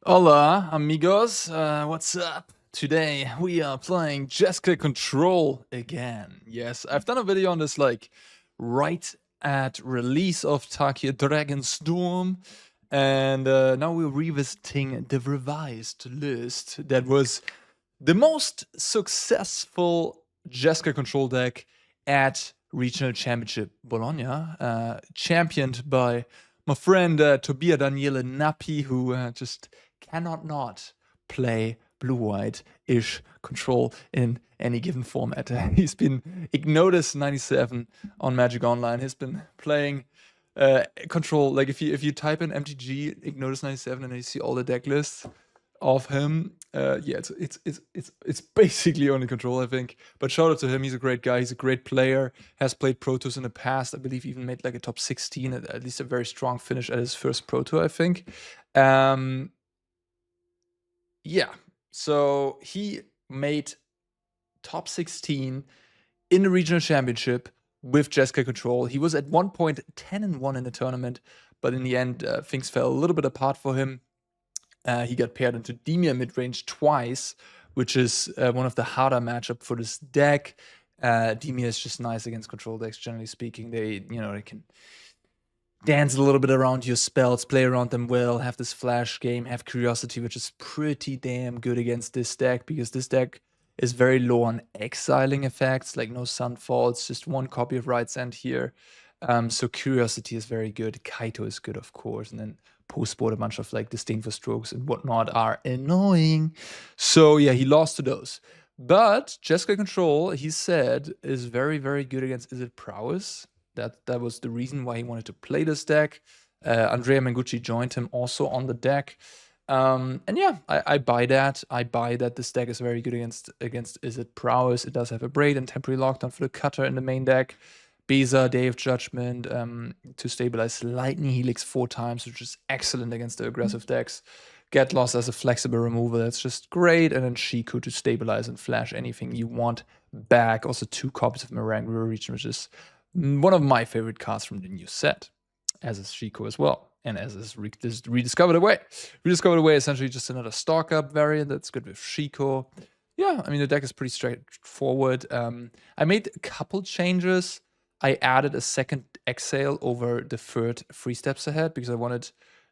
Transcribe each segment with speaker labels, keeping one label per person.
Speaker 1: Hola, amigos. What's up? Today we are playing Jeskai Control again. Yes, I've done a video on this like right at release of Takia Dragonstorm, and now we're revisiting the revised list that was the most successful Jeskai Control deck at Regional Championship Bologna, championed by my friend Tobia Daniele Nappi, who just cannot not play blue-white-ish control in any given format. He's been Ignotus 97 on Magic Online. He's been playing control. Like if you type in MTG Ignotus 97 and you see all the deck lists of him, yeah, it's basically only control, I think. But shout out to him. He's a great guy. He's a great player. Has played Pro Tours in the past. I believe even made like a top 16, at least a very strong finish at his first Pro Tour, I think. Yeah, so he made top 16 in the regional championship with Jeskai Control. He was at one point 10-1 in the tournament, but in the end, things fell a little bit apart for him. He got paired into Demir mid-range twice, which is one of the harder matchup for this deck. Demir is just nice against control decks, generally speaking. They can dance a little bit around your spells, play around them well, have this flash game, have curiosity, which is pretty damn good against this deck, because this deck is very low on exiling effects, like no Sunfall. It's just one copy of Right's End here. So curiosity is very good. Kaito is good, of course, and then post-board a bunch of like disdainful strokes and whatnot are annoying. So yeah, he lost to those. But Jeskai Control, he said, is very, very good against Izzet Prowess. That was the reason why he wanted to play this deck. Andrea Mengucci joined him also on the deck. And yeah, I buy that. I buy that this deck is very good against Izzet Prowess. It does have Abrade and Temporary Lockdown for the cutter in the main deck. Beza, Day of Judgment to stabilize Lightning Helix 4 times, which is excellent against the aggressive decks. Get Lost as a flexible removal, that's just great. And then Shiko to stabilize and flash anything you want back. Also 2 copies of Marang River Region, which is one of my favorite cards from the new set, as is Shiko as well, and as is Rediscover the Way. Rediscover the Way is essentially just another stock-up variant that's good with Shiko. Yeah, I mean, the deck is pretty straightforward. I made a couple changes. I added a second Exhale over the third 3 steps ahead, because I wanted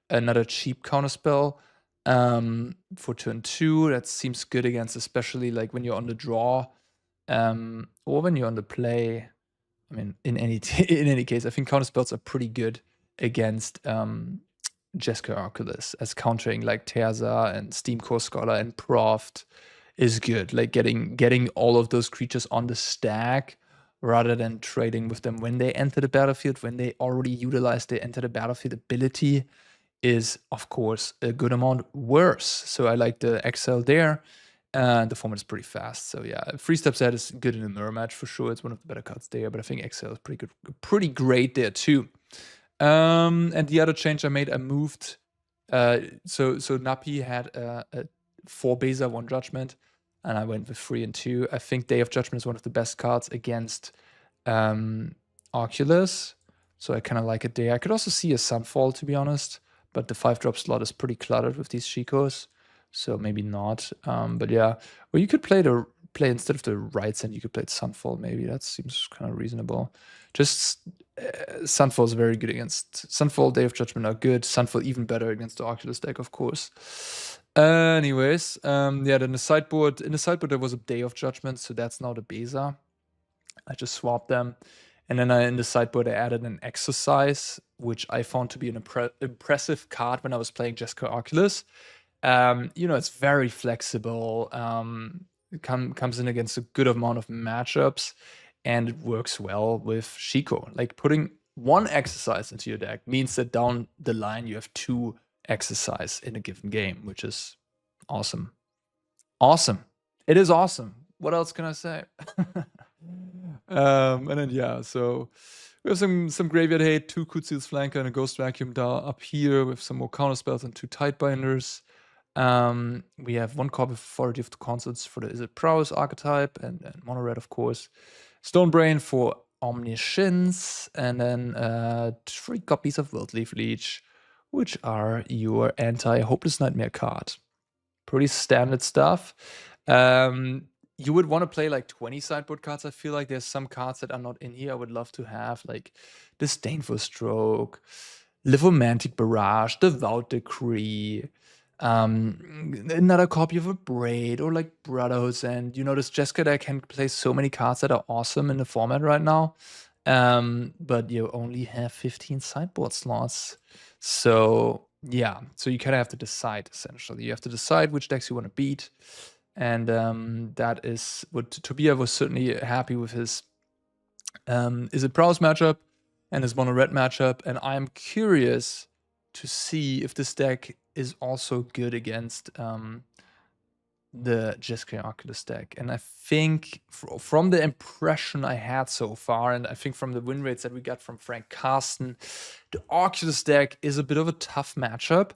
Speaker 1: another cheap counterspell for turn 2. That seems good against, especially like when you're on the draw or when you're on the play. I mean, in any case, I think counterspells are pretty good against Jeskai Oculus, as countering like Terza and Steam Core Scholar and Proft is good. Like getting all of those creatures on the stack rather than trading with them when they enter the battlefield, when they already utilize the enter the battlefield ability, is of course a good amount worse. So I like the Exhale there. The format is pretty fast, so yeah, 3 steps ahead is good in a mirror match for sure. It's one of the better cards there, but I think Exhale is pretty good, pretty great there too. And the other change I made, I moved. So Nappi had a 4 Beza, 1 Judgment, and I went with 3 and 2. I think Day of Judgment is one of the best cards against Oculus, so I kind of like it there. I could also see a Sunfall, to be honest, but the 5-drop slot is pretty cluttered with these Shikos. So maybe not, but yeah. Or you could play instead of the Right's End, you could play Sunfall. Maybe that seems kind of reasonable. Just Sunfall is very good against Sunfall. Day of Judgment are good. Sunfall even better against the Oculus deck, of course. Anyways, yeah. Then in the sideboard there was a Day of Judgment, so that's now the Beza. I just swapped them, and then in the sideboard I added an Exorcise, which I found to be an impressive card when I was playing Jeskai Oculus. It's very flexible. It comes in against a good amount of matchups, and it works well with Shiko. Like putting 1 Exercise into your deck means that down the line you have 2 Exercise in a given game, which is awesome. Awesome. It is awesome. What else can I say? And then yeah, so we have some Graveyard Hate, 2 Kutzil's Flanker, and a Ghost Vacuum up here with some more counterspells and 2 Tidebinders. We have 1 copy of Authority of the Consuls for the Izzet Prowess archetype, and Mono Red, of course. Stonebrain for Omniscience, and then 3 copies of Wilt-Leaf Liege, which are your anti-Hopeless Nightmare card. Pretty standard stuff. You would want to play like 20 sideboard cards. I feel like there's some cards that are not in here I would love to have, like Disdainful Stroke, Lithomantic Barrage, Devout Decree, another copy of Abrade, or like Brotherhood's End. You know, this Jeskai deck can play so many cards that are awesome in the format right now. But you only have 15 sideboard slots. So yeah, so you kind of have to decide, essentially. You have to decide which decks you want to beat. And that is what Tobias was certainly happy with his Izzet Prowess matchup and his mono red matchup. And I'm curious to see if this deck is also good against the Jeskai Oculus deck. And I think from the impression I had so far, and I think from the win rates that we got from Frank Carsten, the Oculus deck is a bit of a tough matchup.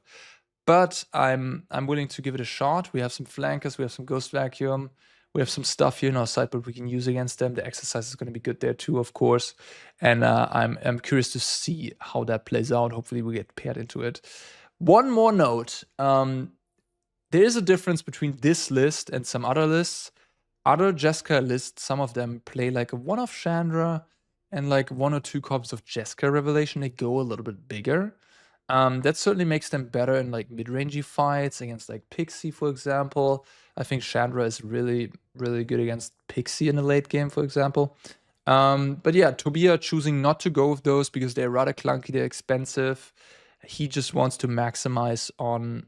Speaker 1: But I'm willing to give it a shot. We have some flankers, we have some Ghost Vacuum, we have some stuff here in our sideboard we can use against them. The Exorcise is going to be good there too, of course. And I'm curious to see how that plays out. Hopefully we get paired into it. One more note. There is a difference between this list and some other lists. Other Jeskai lists, some of them play like a one-off Chandra and like 1 or 2 copies of Jeskai Revelation. They go a little bit bigger. That certainly makes them better in like mid-rangey fights against like Pixie, for example. I think Chandra is really, really good against Pixie in the late game, for example. But yeah, Tobias choosing not to go with those because they're rather clunky, they're expensive. He just wants to maximize on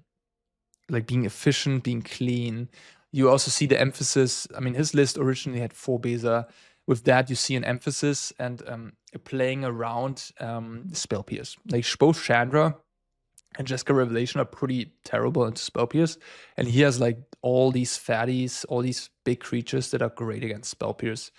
Speaker 1: like being efficient, being clean. You also see the emphasis. I mean, his list originally had 4 Beza. With that, you see an emphasis and playing around Spell Pierce. Like both Chandra and Jeskai Revelation are pretty terrible into Spell Pierce. And he has like all these fatties, all these big creatures that are great against Spell Pierce.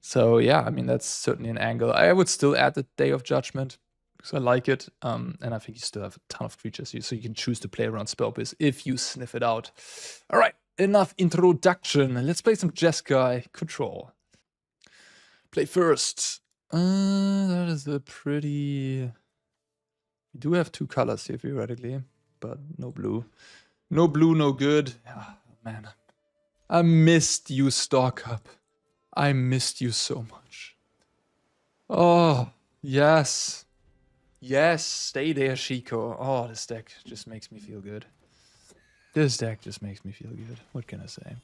Speaker 1: So yeah, I mean, that's certainly an angle. I would still add the Day of Judgment because I like it. And I think you still have a ton of creatures, so you can choose to play around Spell Pierce if you sniff it out. All right, enough introduction. Let's play some Jeskai Control. Play first. That is a pretty... We do have 2 colors here, theoretically, but no blue. No blue, no good. Oh, man. I missed you, Stock Up. I missed you so much. Oh, yes. Yes, stay there, Shiko. Oh, this deck just makes me feel good. This deck just makes me feel good. What can I say?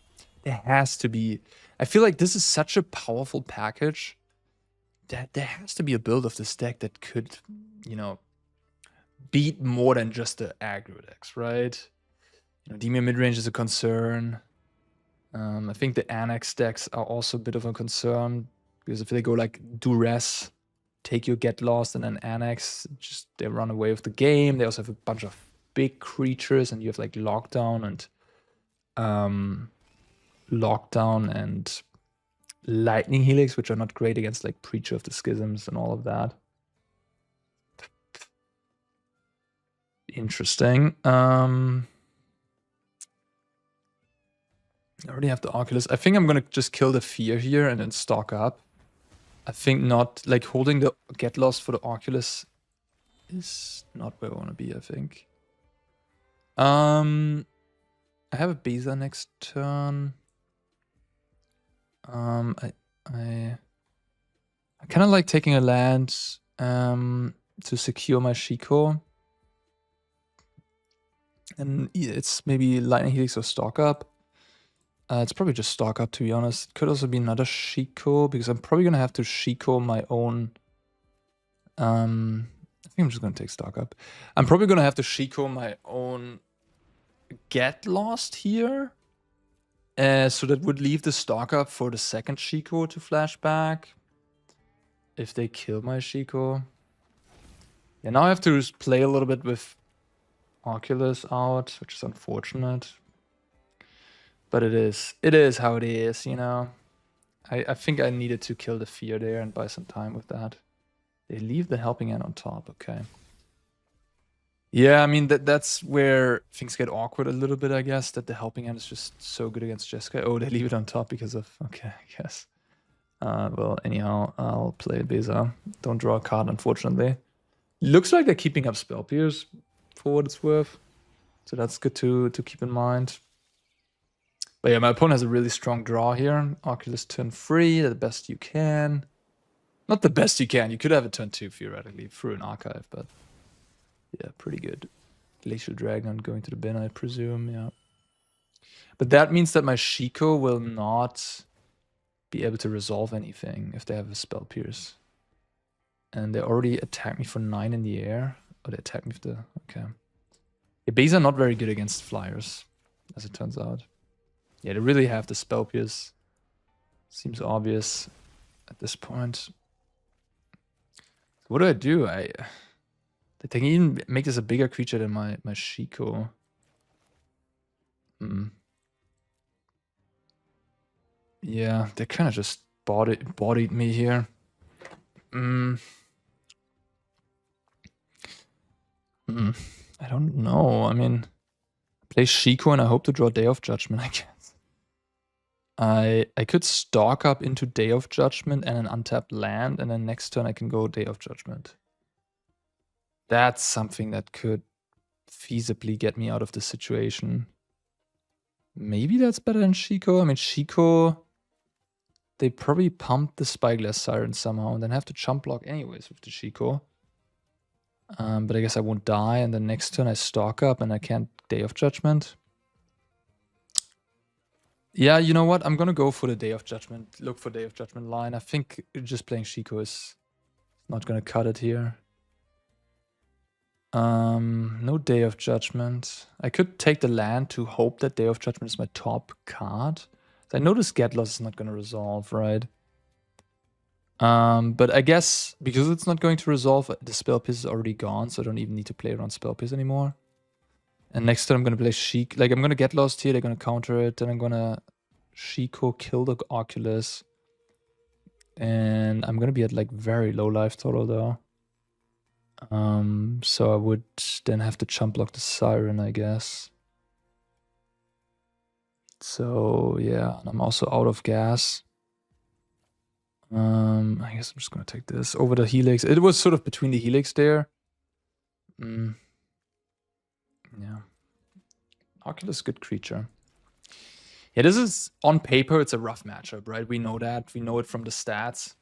Speaker 1: There has to be... I feel like this is such a powerful package that there has to be a build of this deck that could, you know, beat more than just the aggro decks, right? You know, Demon midrange is a concern. I think the Annex decks are also a bit of a concern because if they go like Duress, take your Get Lost, and then Annex, just they run away with the game. They also have a bunch of big creatures, and you have like Lockdown and Lightning Helix, which are not great against like Preacher of the Schisms and all of that. Interesting. I already have the Oculus. I think I'm gonna just kill the Fear here and then stock up. I think not, like holding the Get Lost for the Oculus is not where I want to be, I think. I have a Beza next turn. I kind of like taking a land to secure my Shiko. And it's maybe Lightning Helix or Stock Up. It's probably just Stock Up, to be honest. It could also be another Shiko, because I'm probably going to have to Shiko my own... I think I'm just going to take Stock Up. I'm probably going to have to Shiko my own Get Lost here. So that would leave the Stock Up for the second Shiko to flash back. If they kill my Shiko. Yeah, now I have to play a little bit with Oculus out, which is unfortunate. But it is how it is, you know. I think I needed to kill the Fear there and buy some time with that. They leave the Helping Hand on top, okay. Yeah, I mean, that's where things get awkward a little bit, I guess, that the Helping Hand is just so good against Jeskai. Oh, they leave it on top because of... Okay, I guess. Well, anyhow, I'll play Beza. Don't draw a card, unfortunately. Looks like they're keeping up Spell Pierce. for what it's worth. So that's good to keep in mind. But yeah, my opponent has a really strong draw here. Oculus turn 3, the best you can. Not the best you can. You could have a turn 2 theoretically through an archive, but yeah, pretty good. Glacial Dragon going to the bin, I presume, yeah. But that means that my Shiko will not be able to resolve anything if they have a Spell Pierce. And they already attacked me for 9 in the air. Oh, they attacked me for the... Okay. Yeah, Beza are not very good against flyers, as it turns out. Yeah, they really have the Spell Pierce. Seems obvious at this point. What do? They can even make this a bigger creature than my Shiko. Yeah, they kind of just bodied me here. I don't know. I mean, play Shiko and I hope to draw Day of Judgment, I guess. I could stalk up into Day of Judgment and an untapped land, and then next turn I can go Day of Judgment. That's something that could feasibly get me out of the situation. Maybe that's better than Shiko. I mean, Shiko, they probably pumped the Spyglass Siren somehow and then have to chump block anyways with the Shiko. But I guess I won't die, and then next turn I stalk up and I can't Day of Judgment. Yeah, you know what? I'm gonna go for the Day of Judgment. Look for Day of Judgment line. I think just playing Shiko is not gonna cut it here. No Day of Judgment. I could take the land to hope that Day of Judgment is my top card. I know this Get Loss is not gonna resolve, right? But I guess because it's not going to resolve, the Spell Pierce is already gone, so I don't even need to play around Spell Pierce anymore. And next turn I'm gonna play Shiko. Like, I'm gonna Get Lost here, they're gonna counter it, then I'm gonna Shiko kill the Oculus. And I'm gonna be at like very low life total though. So I would then have to chump block the Siren, I guess. So yeah, and I'm also out of gas. I guess I'm just gonna take this over the Helix. It was sort of between the Helix there. Yeah. Oculus, good creature. Yeah, this is, on paper, it's a rough matchup, right? We know that. We know it from the stats.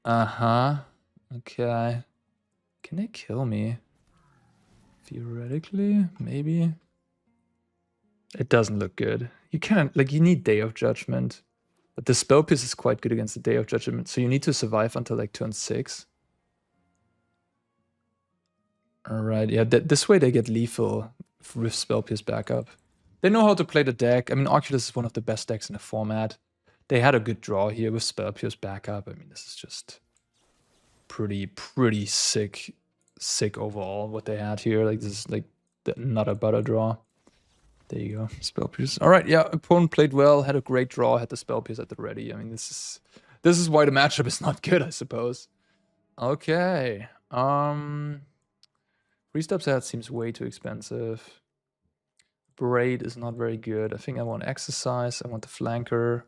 Speaker 1: Okay. Can they kill me? Theoretically, maybe. It doesn't look good. You can't, like, you need Day of Judgment. But the Spell Pierce is quite good against the Day of Judgment, so you need to survive until like turn 6. Alright, yeah, this way they get lethal with Spell Pierce backup. They know how to play the deck. I mean, Oculus is one of the best decks in the format. They had a good draw here with Spell Pierce backup. I mean, this is just pretty sick overall what they had here. Like, this is like the nutter butter draw. There you go, Spell Pierce. All right, yeah, opponent played well, had a great draw, had the Spell Pierce at the ready. I mean, this is why the matchup is not good, I suppose. Okay, 3 steps ahead seems way too expensive. Braid is not very good. I think I want Exorcise. I want the flanker.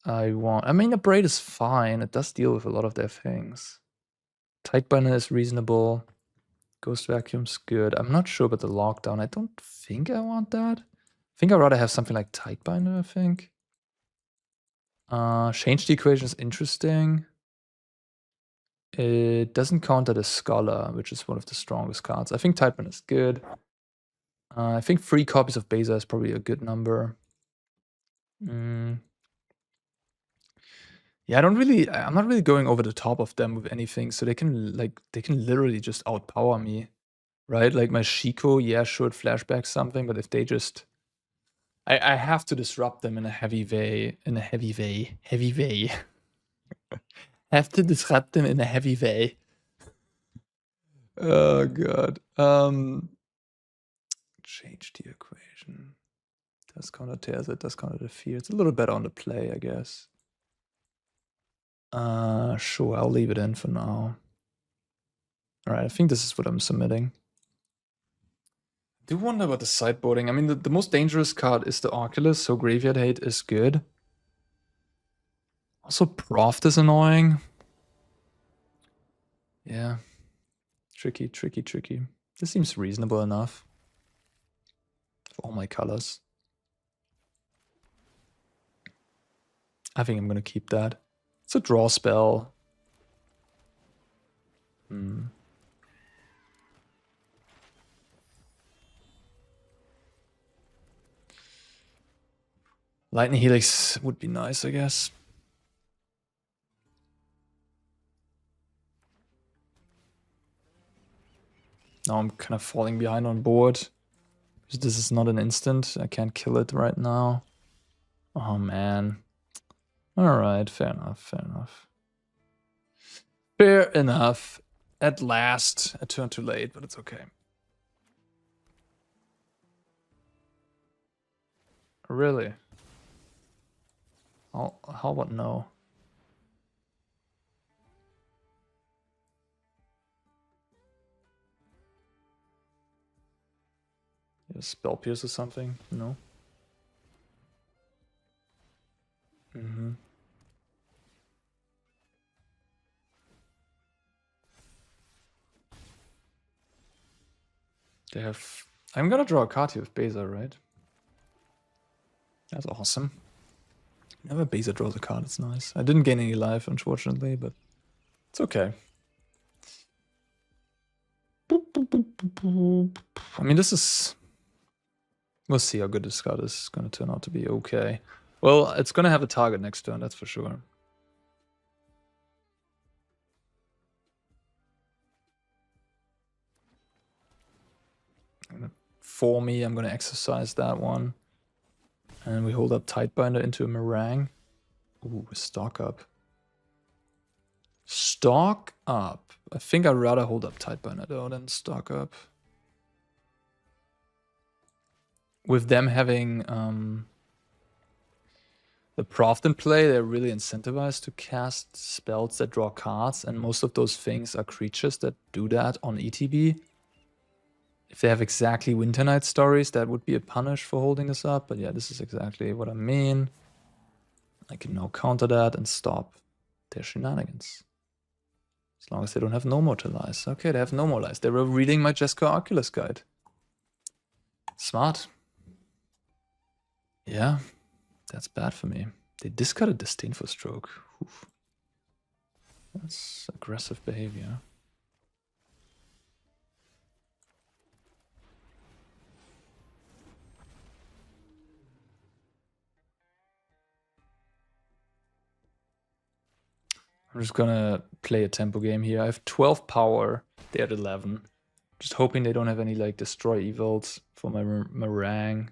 Speaker 1: I mean, a Braid is fine. It does deal with a lot of their things. Tidebinder is reasonable. Ghost Vacuum's good. I'm not sure about the Lockdown. I don't think I want that. I think I'd rather have something like Tidebinder, I think. Change the Equation is interesting. It doesn't counter the Scholar, which is one of the strongest cards. I think Tidebinder is good. I think 3 copies of Beza is probably a good number. Yeah, I'm not really going over the top of them with anything, so they can literally just outpower me, right? Like my Shiko, yeah, sure, it flashbacks something, but if they just, I have to disrupt them in a heavy way, have to disrupt them in a heavy way. Oh god. Change the equation. Does counter tears it, does counter the fear. It's a little better on the play, I guess. Sure, I'll leave it in for now. Alright, I think this is what I'm submitting. I do wonder about the sideboarding. I mean, the most dangerous card is the Oculus, so Graveyard Hate is good. Also, Proft is annoying. Yeah. Tricky. This seems reasonable enough. For all my colors. I think I'm gonna keep that. It's a draw spell. Lightning Helix would be nice, I guess. Now I'm kind of falling behind on board. Because this is not an instant. I can't kill it right now. Oh, man. Alright, fair enough, fair enough. Fair enough. At last, a turn too late, but it's okay. Really? How about no? Spell Pierce or something? No? They have... I'm gonna draw a card here with Beza, right? That's awesome. Never Beza draws a card, it's nice. I didn't gain any life, unfortunately, but it's okay. I mean, this is... We'll see how good this card is going to turn out to be. Okay. Well, it's going to have a target next turn, that's for sure. For me, I'm going to exercise that one. And we hold up Tidebinder into a Marang. Ooh, stock up. Stock up. I think I'd rather hold up Tidebinder though than stock up. With them having the Proft in play, they're really incentivized to cast spells that draw cards, and most of those things are creatures that do that on ETB. If they have exactly Winter Night stories, that would be a punish for holding this up, but yeah, this is exactly what I mean. I can now counter that and stop their shenanigans. As long as they don't have no more to lies. Okay, they have no more lies. They were reading my Jeskai Oculus guide. Smart. Yeah, that's bad for me. They discarded Disdainful Stroke. Oof. That's aggressive behavior. I'm just gonna play a tempo game here. I have 12 power. They're at 11. Just hoping they don't have any like destroy evils for my Marang.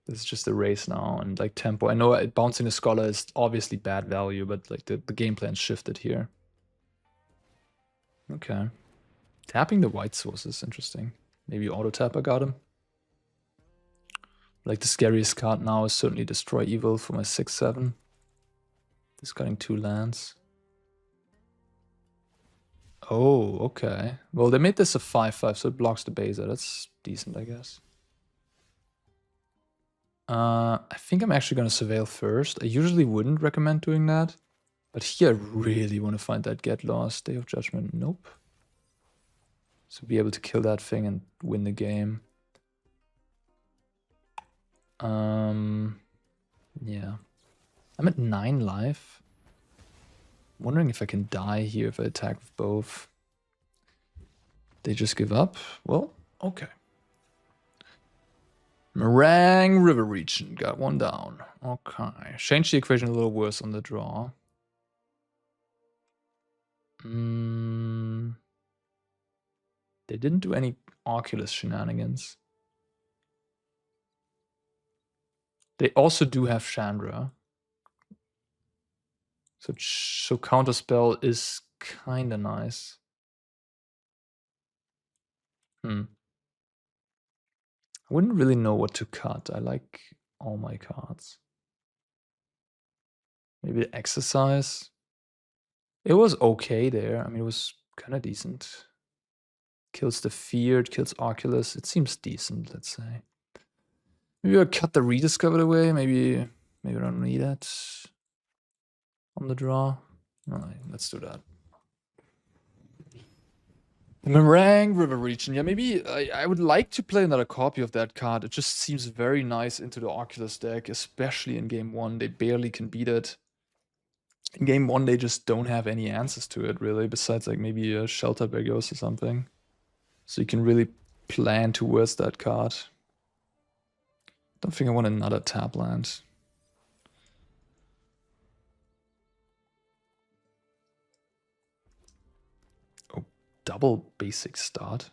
Speaker 1: This is just a race now and like tempo. I know bouncing the Scholar is obviously bad value, but like the game plan shifted here. Okay. Tapping the white source is interesting. Maybe auto tap I got him. Like the scariest card now is certainly Destroy Evil for my 6/7. Discarding 2 lands. Oh, okay. Well, they made this a 5/5, so it blocks the Beza. That's decent, I guess. I think I'm actually going to Surveil first. I usually wouldn't recommend doing that. But here I really want to find that Get Lost. Day of Judgment, nope. So be able to kill that thing and win the game. Yeah. I'm at 9 life. I'm wondering if I can die here if I attack with both. They just give up? Well, okay. Marang River Regent got 1 down. Okay. Change the equation a little worse on the draw. They didn't do any Oculus shenanigans. They also do have Chandra. So Counterspell is kinda nice. I wouldn't really know what to cut. I like all my cards. Maybe Exorcise. It was okay there. I mean, it was kind of decent. Kills the Feared, kills Oculus. It seems decent, let's say. Maybe I'll cut the Rediscover the Way. Maybe I don't need that on the draw. All right, let's do that. Marang River Region. Yeah, maybe I would like to play another copy of that card. It just seems very nice into the Oculus deck, especially in game 1. They barely can beat it. In game 1, they just don't have any answers to it, really, besides like maybe a Shelter Bergos or something. So you can really plan towards that card. Don't think I want another tap land. Oh, double basic start.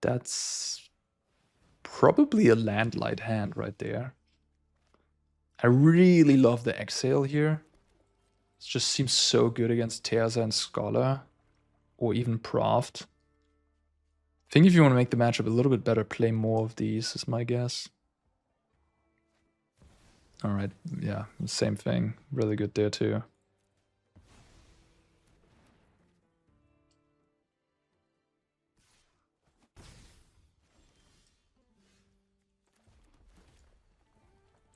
Speaker 1: That's probably a landlight hand right there. I really love the Exhale here. It just seems so good against Tearza and Scholar, or even Proft. I think if you want to make the matchup a little bit better, play more of these, is my guess. Alright, yeah, same thing. Really good there too.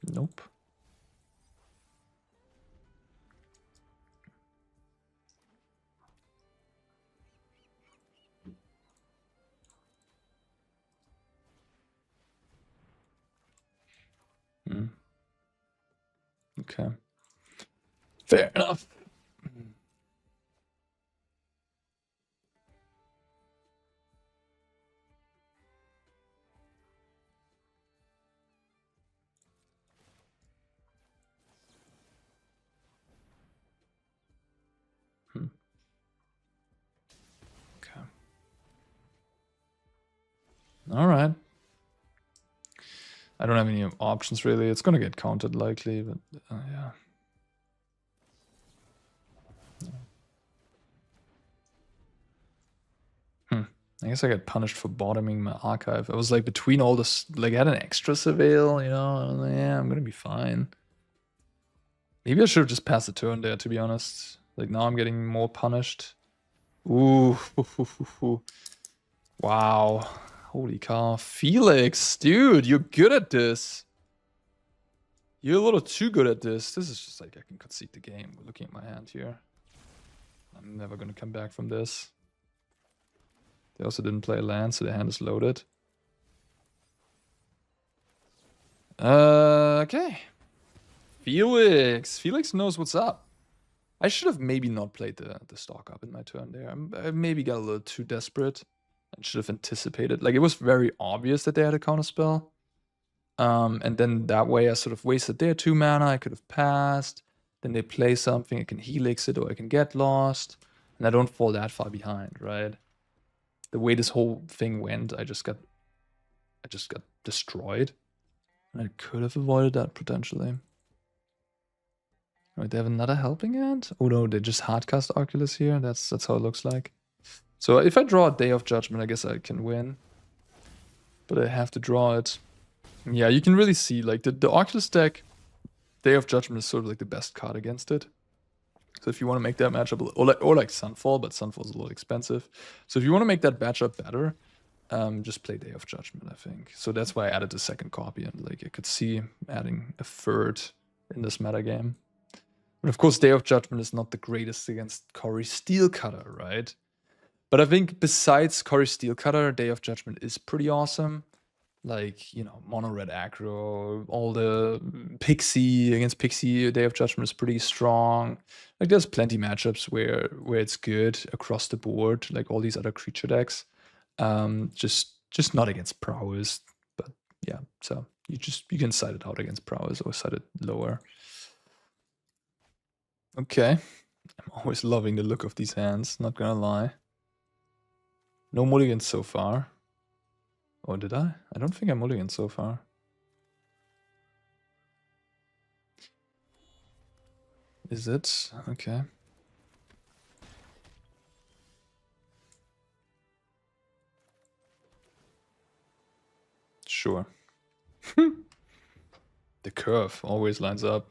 Speaker 1: Nope. Okay. Fair enough. Okay. All right. I don't have any options really. It's gonna get countered likely, but yeah. I guess I got punished for bottoming my archive. I was like between all this, like I had an extra surveil, you know. I was like, yeah, I'm gonna be fine. Maybe I should have just passed the turn there, to be honest. Like now I'm getting more punished. Ooh. Wow. Holy cow. Felix, dude, you're good at this. You're a little too good at this. This is just like I can concede the game. Looking at my hand here. I'm never gonna come back from this. They also didn't play land, so the hand is loaded. Okay. Felix knows what's up. I should have maybe not played the stock up in my turn there. I maybe got a little too desperate. I should have anticipated. Like, it was very obvious that they had a counterspell. And then that way I sort of wasted their 2 mana. I could have passed. Then they play something. I can Helix it or I can get lost. And I don't fall that far behind, right? The way this whole thing went, I just got destroyed. I could have avoided that potentially. Right, they have another helping hand? Oh no, they just hardcast Oculus here. That's how it looks like. So if I draw a Day of Judgment, I guess I can win. But I have to draw it. Yeah, you can really see like the Oculus deck, Day of Judgment is sort of like the best card against it. So if you want to make that matchup, or like Sunfall, but Sunfall is a little expensive. So if you want to make that matchup better, just play Day of Judgment, I think. So that's why I added the second copy, and like I could see adding a third in this metagame. But of course, Day of Judgment is not the greatest against Cori Steelcutter, right? But I think besides Cori Steelcutter, Day of Judgment is pretty awesome. Like, you know, mono red aggro, all the Pixie against Pixie, Day of Judgment is pretty strong. Like, there's plenty matchups where it's good across the board, like all these other creature decks. Just not against Prowess, but yeah. So you can side it out against Prowess or side it lower. Okay, I'm always loving the look of these hands. Not gonna lie. No mulligans so far. Or did I? I don't think I mulliganed so far. Is it? Okay. Sure. The curve always lines up.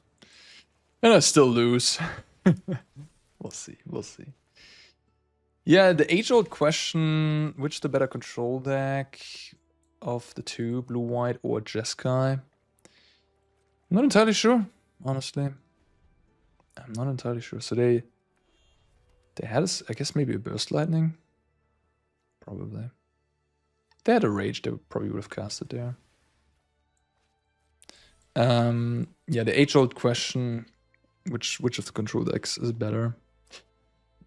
Speaker 1: And I still lose. We'll see. We'll see. Yeah, the age-old question, which the better control deck of the two, blue-white or Jeskai? I'm not entirely sure, honestly. I'm not entirely sure. So they had, I guess, maybe a Burst Lightning. probably. If they had a rage, they probably would have cast it there. Yeah, the age-old question, which of the control decks is better?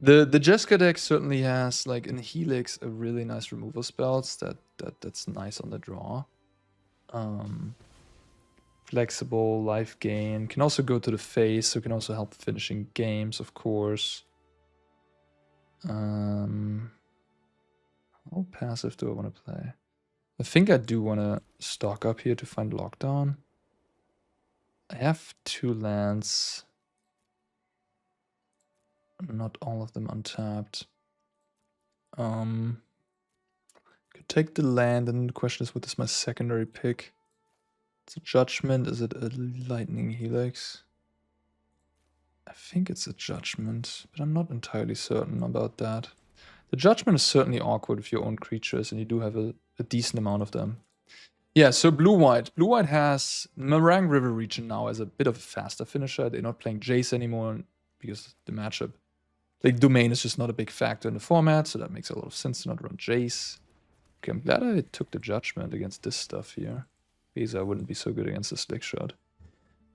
Speaker 1: The Jeskai deck certainly has, like, in Helix, a really nice removal spells that's nice on the draw. Flexible, life gain. Can also go to the face, so can also help finishing games, of course. How passive do I want to play? I think I do want to stock up here to find lockdown. I have 2 lands. Not all of them untapped. Could take the land, and the question is, what is my secondary pick? It's a Judgment. Is it a Lightning Helix? I think it's a Judgment, but I'm not entirely certain about that. The Judgment is certainly awkward with your own creatures, and you do have a decent amount of them. Yeah, so blue-white. Blue-white has Marang River Region now as a bit of a faster finisher. They're not playing Jace anymore because the matchup. Like, Domain is just not a big factor in the format, so that makes a lot of sense to not run Jace. Okay, I'm glad I took the Judgment against this stuff here. Beza wouldn't be so good against the Slick Shot.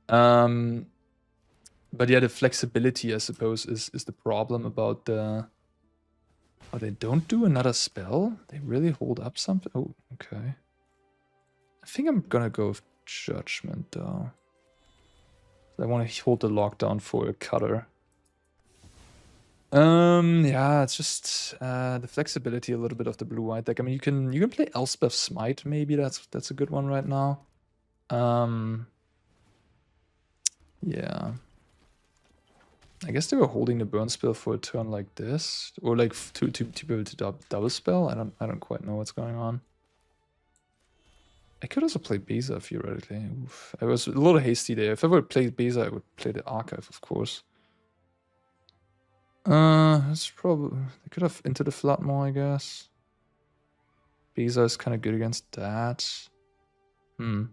Speaker 1: But yeah, the flexibility, I suppose, is the problem about the... Oh, they don't do another spell? They really hold up something? Oh, okay. I think I'm gonna go with Judgment, though. I want to hold the lockdown for a cutter. Yeah, it's just the flexibility a little bit of the blue-white deck. I mean, you can play Elspeth Smite, maybe that's a good one right now. Yeah. I guess they were holding the burn spell for a turn like this, or like to be able to double spell. I don't quite know what's going on. I could also play Beza theoretically. Oof. I was a little hasty there. If I would play Beza, I would play the Archive, of course. It's probably... They could have into the Flood more, I guess. Beza is kind of good against that. I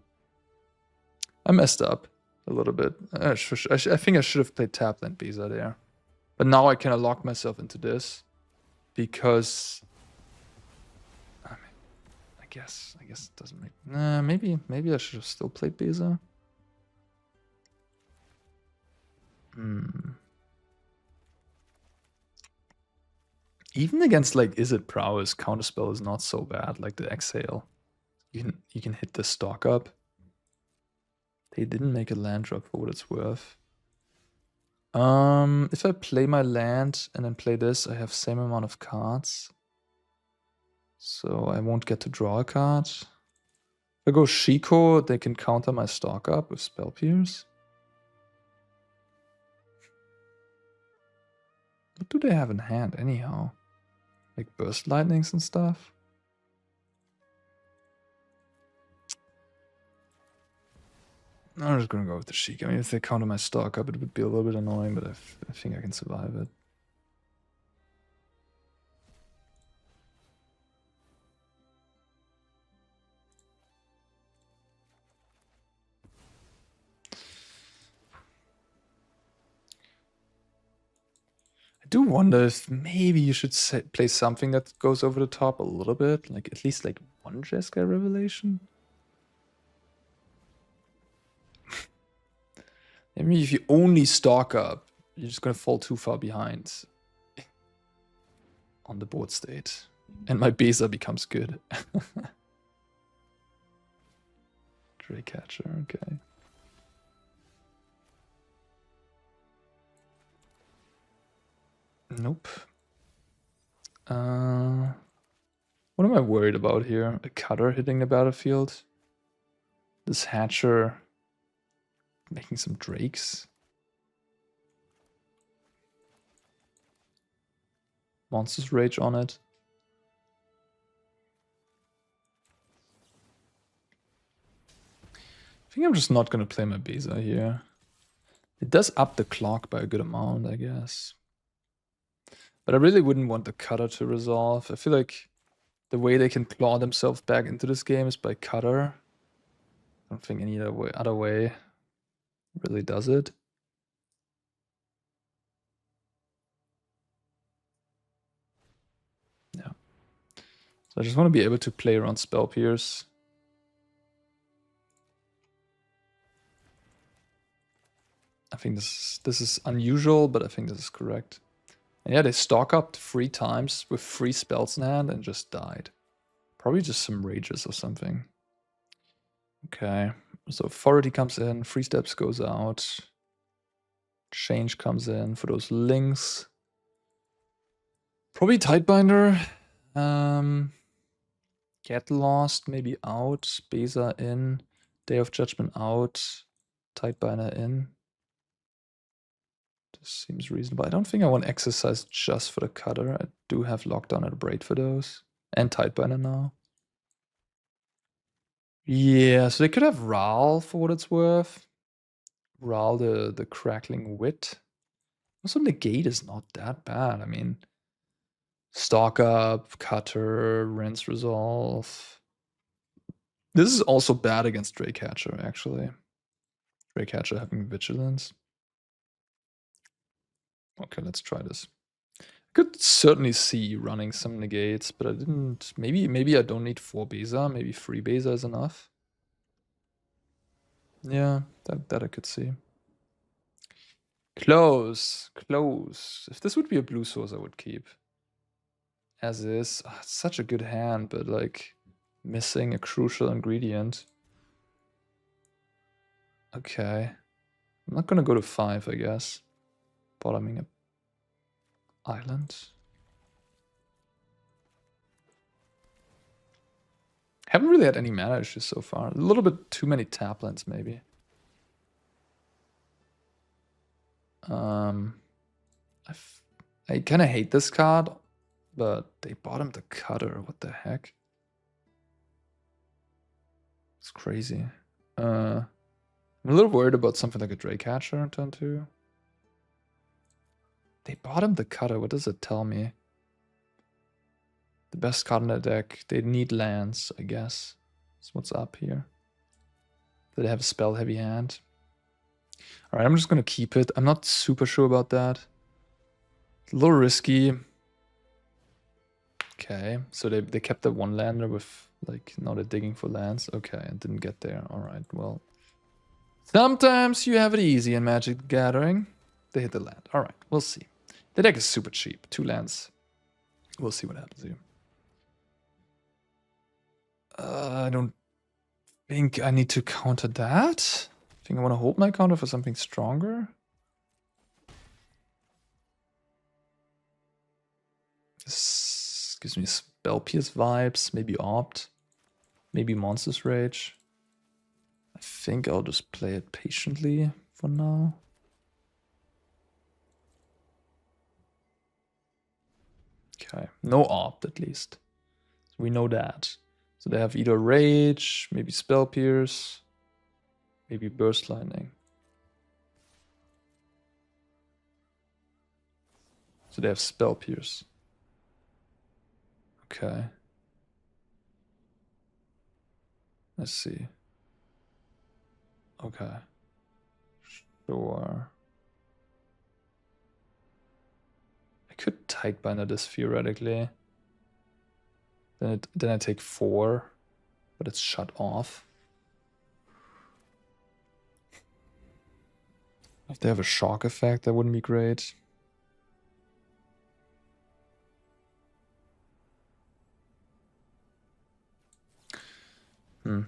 Speaker 1: messed up a little bit. I think I should have played Tapland Beza there. But now I can lock myself into this. Because... I mean, I guess it doesn't make... Nah, maybe I should have still played Beza. Even against, like, Izzet Prowess, Counterspell is not so bad, like the Exhale. You can hit the stock up. They didn't make a land drop for what it's worth. If I play my land and then play this, I have same amount of cards. So I won't get to draw a card. If I go Shiko, they can counter my stock up with Spell Pierce. What do they have in hand anyhow? Like Burst Lightnings and stuff? I'm just gonna go with the Shiko. I mean, if they counter my stock up, it would be a little bit annoying, but I think I can survive it. I do wonder if maybe you should play something that goes over the top a little bit, like at least like one Jeskai Revelation. I mean, if you only stock up, you're just gonna fall too far behind on the board state, and my Beza becomes good. Draycatcher, okay. Nope. What am I worried about here? A cutter hitting the battlefield? This Hatcher making some drakes? Monsters Rage on it. I think I'm just not going to play my Beza here. It does up the clock by a good amount, I guess. But I really wouldn't want the cutter to resolve. I feel like the way they can claw themselves back into this game is by cutter. I don't think any other way really does it. Yeah. So I just want to be able to play around Spell Pierce. I think this is unusual, but I think this is correct. And yeah, they stock up 3 times with 3 spells in hand and just died. Probably just some rages or something. Okay, so Authority comes in, 3 steps goes out. Change comes in for those links. Probably Tidebinder. Get Lost maybe out. Beza in. Day of Judgment out. Tidebinder in. This seems reasonable. I don't think I want Exorcise just for the cutter. I do have Lockdown and Abrade for those. And Tidebinder now. Yeah, so they could have Ral for what it's worth. Ral the Crackling Wit. Also, Negate is not that bad. I mean, Stock Up, Cutter, Rinse Resolve. This is also bad against Draycatcher, actually. Draycatcher having Vigilance. Okay, let's try this. I could certainly see running some negates, but I didn't. Maybe I don't need 4 Beza. Maybe 3 Beza is enough. Yeah, that I could see. Close. If this would be a blue source, I would keep. As is. Oh, it's such a good hand, but like missing a crucial ingredient. Okay. I'm not gonna go to 5, I guess. Bottoming a island. Haven't really had any mana issues so far. A little bit too many taplands, maybe. I kind of hate this card, but they bottomed the cutter. What the heck? It's crazy. I'm a little worried about something like a Draycatcher on turn 2. They bottomed the cutter. What does it tell me? The best card in the deck. They need lands, I guess. That's what's up here. Do they have a spell heavy hand? Alright, I'm just gonna keep it. I'm not super sure about that. It's a little risky. Okay, so they kept the 1-lander with, like, now they're digging for lands. Okay, and didn't get there. Alright, well. Sometimes you have it easy in Magic the Gathering. They hit the land. Alright, we'll see. The deck is super cheap. 2 lands. We'll see what happens here. I don't think I need to counter that. I think I want to hold my counter for something stronger. This gives me Spell Pierce vibes, maybe Opt, maybe Monster's Rage. I think I'll just play it patiently for now. Okay, no Opt at least. So we know that. So they have either Rage, maybe Spell Pierce, maybe Burst Lightning. So they have Spell Pierce. Okay. Let's see. Okay. Sure. I could Tidebinder this theoretically. Then I take 4, but it's shut off. If they have a shock effect, that wouldn't be great. I'm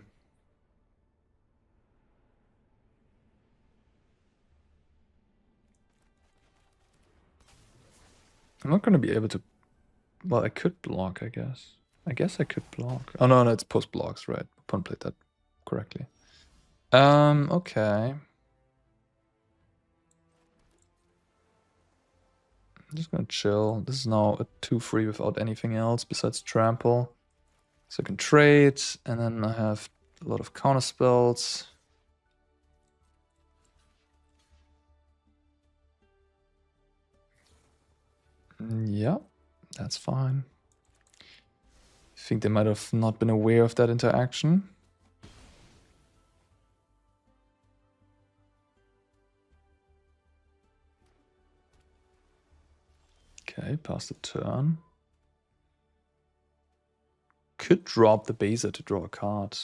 Speaker 1: not going to be able to... Well, I could block, I guess. I guess I could block. Oh, no, it's post blocks, right? Opponent played that correctly. Okay. I'm just gonna chill. This is now a 2-3 without anything else besides trample. So I can trade, and then I have a lot of counter spells. Yeah, that's fine. I think they might have not been aware of that interaction. Okay, pass the turn. could drop the Beza to draw a card.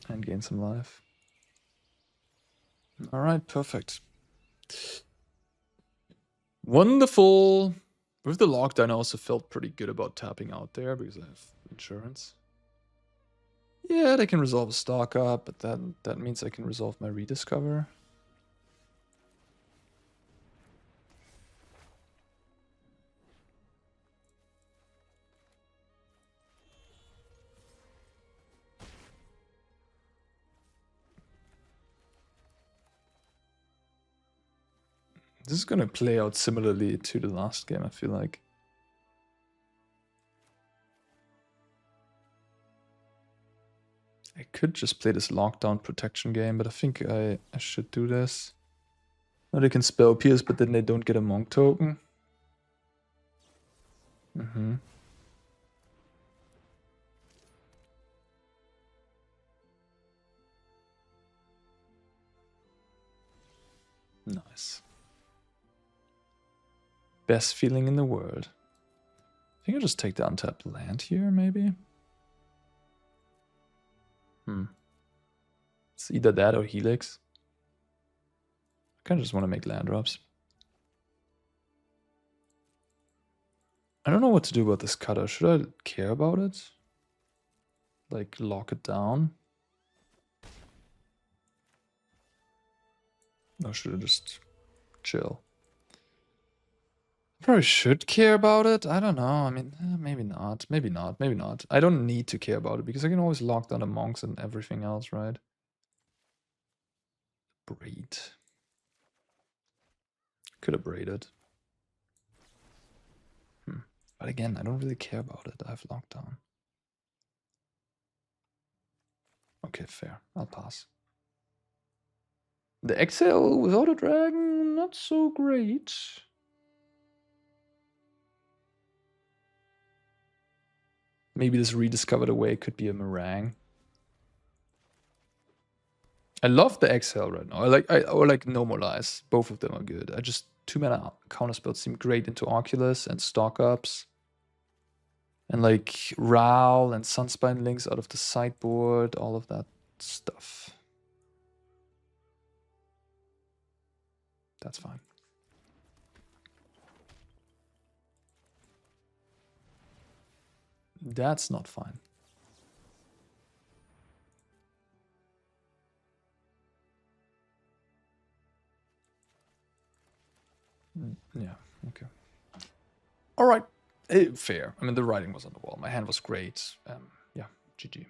Speaker 1: And gain some life. Alright, perfect. Wonderful. With the lockdown, I also felt pretty good about tapping out there because I have insurance. Yeah, they can resolve a stock up, but that means I can resolve my rediscover. This is going to play out similarly to the last game, I feel like. I could just play this lockdown protection game, but I think I should do this. Now they can spell pierce, but then they don't get a monk token. Nice. Best feeling in the world. I think I'll just take the untapped land here, maybe. It's either that or Helix. I kind of just want to make land drops. I don't know what to do about this cutter. Should I care about it? Like, lock it down? Or should I just chill? Probably should care about it. I don't know. I mean, maybe not. Maybe not. Maybe not. I don't need to care about it because I can always lock down the monks and everything else, right? Braid. Could have braided. But again, I don't really care about it. I have lockdown. Okay, fair. I'll pass. The Exhale without a dragon, not so great. Maybe this Rediscover the Way could be a Marang. I love the Exhale right now. Or like Normalize. Both of them are good. I just 2-mana counterspells seem great into Oculus and stock ups. And like Ral and Sunspine links out of the sideboard, all of that stuff. That's fine. That's not fine. Yeah, okay. All right. Fair. I mean, the writing was on the wall. My hand was great. Yeah, GG.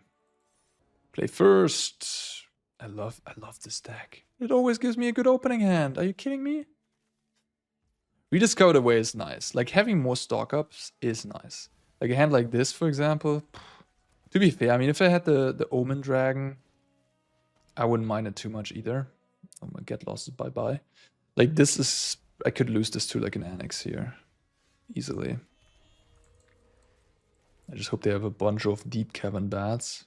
Speaker 1: Play first. I love this deck. It always gives me a good opening hand. Are you kidding me? Rediscover the Way is nice. Like, having more stock ups is nice. Like, a hand like this, for example. To be fair, I mean, if I had the Omen Dragon, I wouldn't mind it too much either. Oh my, get lost, bye-bye. Like, this is... I could lose this to, like, an Annex here. Easily. I just hope they have a bunch of Deep Cavern bats.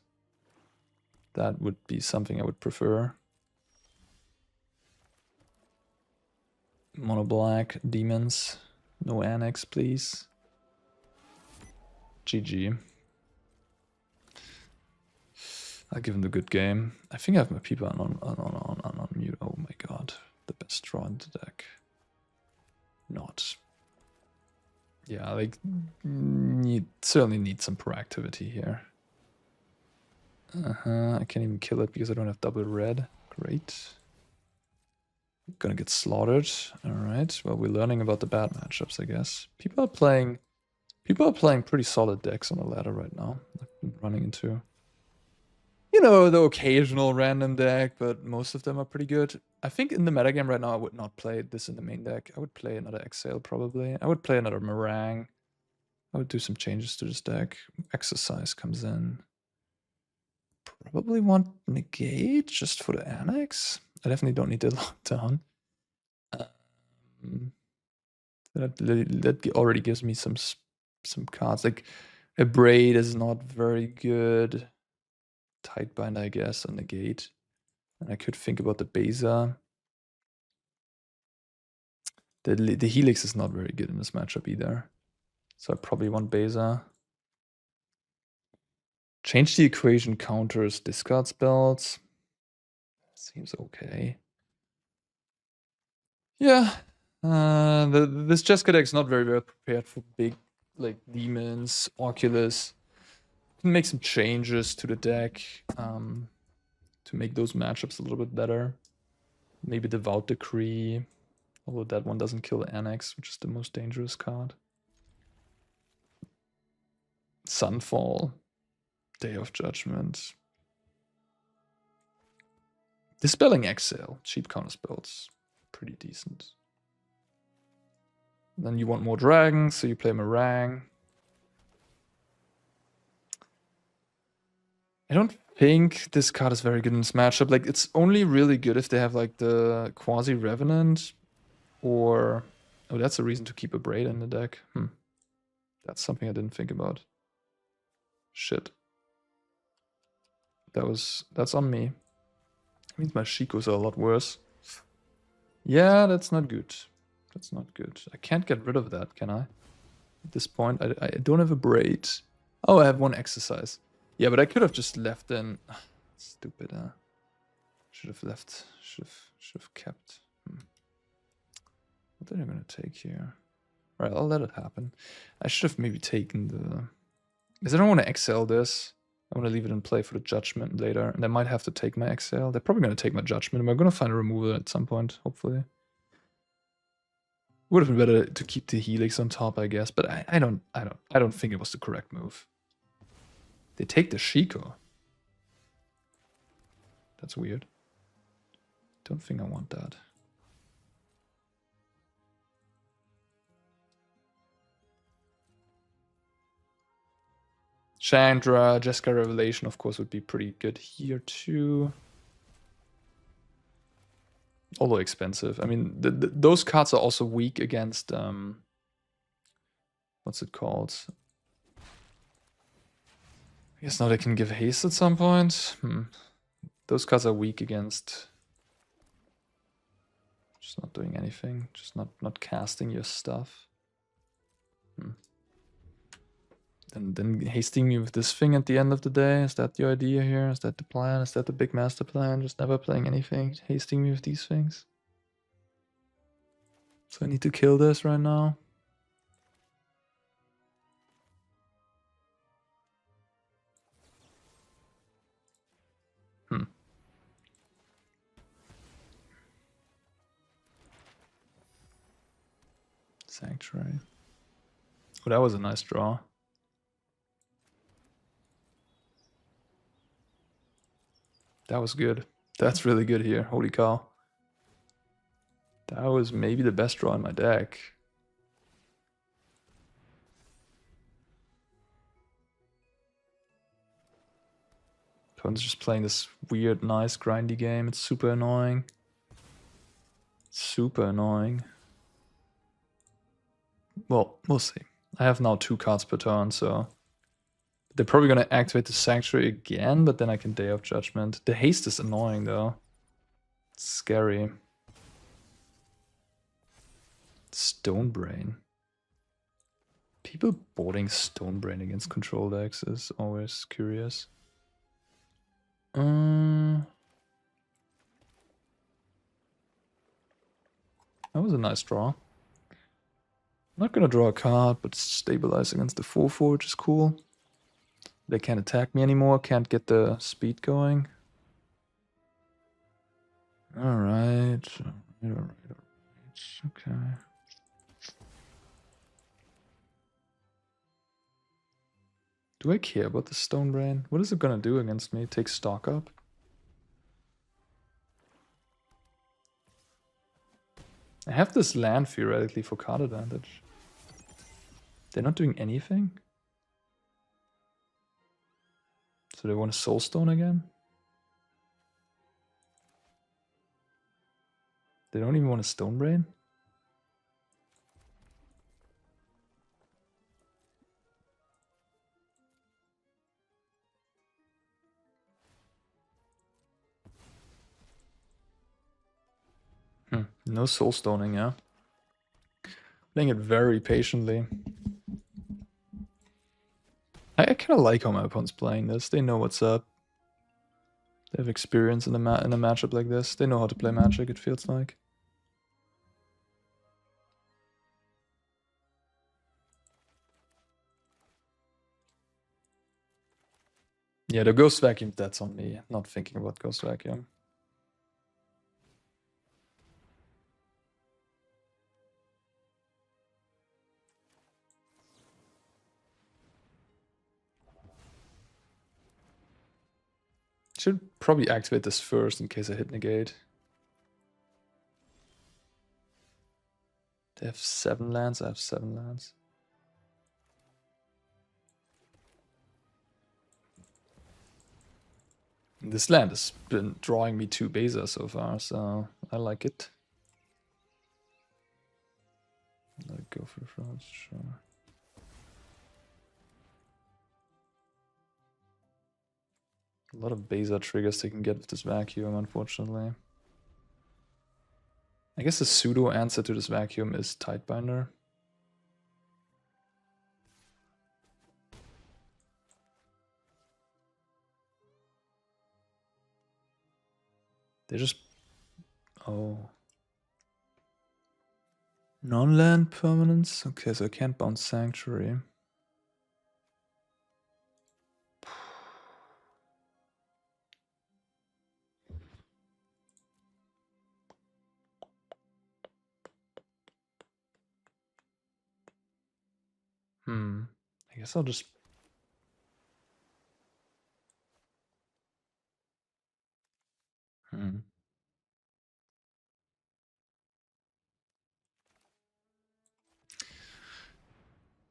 Speaker 1: That would be something I would prefer. Mono black, demons. No Annex, please. GG. I'll give him the good game. I think I have my people on mute. Oh my god. The best draw in the deck. Not. Yeah, like, certainly need some proactivity here. I can't even kill it because I don't have double red. Great. Gonna get slaughtered. Alright, well, we're learning about the bad matchups, I guess. People are playing pretty solid decks on the ladder right now. I've been running into, you know, the occasional random deck, but most of them are pretty good. I think in the metagame right now, I would not play this in the main deck. I would play another Exhale, probably. I would play another Marang. I would do some changes to this deck. Exorcise comes in. Probably want Negate just for the Annex. I definitely don't need to lock down. That already gives me some cards. Like, Abrade is not very good. Tidebinder, I guess, on Negate. And I could think about the Beza. The Helix is not very good in this matchup either. So I probably want Beza. Change the equation counters discard spells. Seems okay. Yeah. This Jeskai deck is not very well prepared for big like demons, Oculus. Can make some changes to the deck to make those matchups a little bit better. Maybe Devout Decree, although that one doesn't kill Annex, which is the most dangerous card. Sunfall, Day of Judgment. Dispelling Exhale, cheap counter spells, pretty decent. Then you want more dragons, so you play Marang. I don't think this card is very good in this matchup. Like, it's only really good if they have like the Quasi-Revenant or... Oh, that's a reason to keep Abrade in the deck. That's something I didn't think about. Shit. That's on me. That means my Shikos are a lot worse. Yeah, that's not good. That's not good. I can't get rid of that, can I? At this point, I don't have Abrade. Oh, I have one Exorcise. Yeah, but I could have just left in. Stupid, huh? Should have left. Should have kept. What are they gonna take here? Alright, I'll let it happen. I should have maybe taken the... Because I don't want to exile this. I want to leave it in play for the Judgment later. And I might have to take my exile. They're probably going to take my Judgment. We're going to find a removal at some point, hopefully. Would have been better to keep the Helix on top, I guess. But I don't think it was the correct move. They take the Shiko. That's weird. Don't think I want that. Chandra, Jeskai Revelation, of course, would be pretty good here too. Although expensive. I mean, those cards are also weak against... what's it called? I guess now they can give haste at some point. Those cards are weak against... Just not doing anything. Just not casting your stuff. And then hasting me with this thing at the end of the day. Is that the idea here? Is that the plan? Is that the big master plan? Just never playing anything. Hasting me with these things. So I need to kill this right now. Sanctuary. Oh, that was a nice draw. That was good. That's really good here. Holy cow. That was maybe the best draw in my deck. Opponent's just playing this weird, nice, grindy game. It's super annoying. Super annoying. Well, we'll see. I have now 2 cards per turn, so... They're probably going to activate the Sanctuary again, but then I can Day of Judgment. The haste is annoying, though. It's scary. Stonebrain. People boarding Stonebrain against control decks is always curious. That was a nice draw. Not gonna draw a card, but stabilize against the 4/4, which is cool. They can't attack me anymore, can't get the speed going. Alright. Okay. Do I care about the Stonebrain? What is it gonna do against me? Take stock up? I have this land theoretically for card advantage. They're not doing anything? So they want a Soulstone again? They don't even want a Stonebrain? No Soulstoning, yeah. Playing it very patiently. I kind of like how my opponent's playing this. They know what's up. They have experience in a matchup like this. They know how to play Magic, it feels like. Yeah, the Ghost Vacuum, that's on me. Not thinking about Ghost Vacuum. Should probably activate this first in case I hit Negate. They have 7 lands, I have 7 lands. And this land has been drawing me 2 Beza so far, so I like it. Let it go for the front, sure. A lot of Beza triggers they can get with this vacuum, unfortunately. I guess the pseudo answer to this vacuum is Tidebinder. They just... Oh. Non-land permanents? Okay, so I can't bounce Sanctuary. I guess I'll just...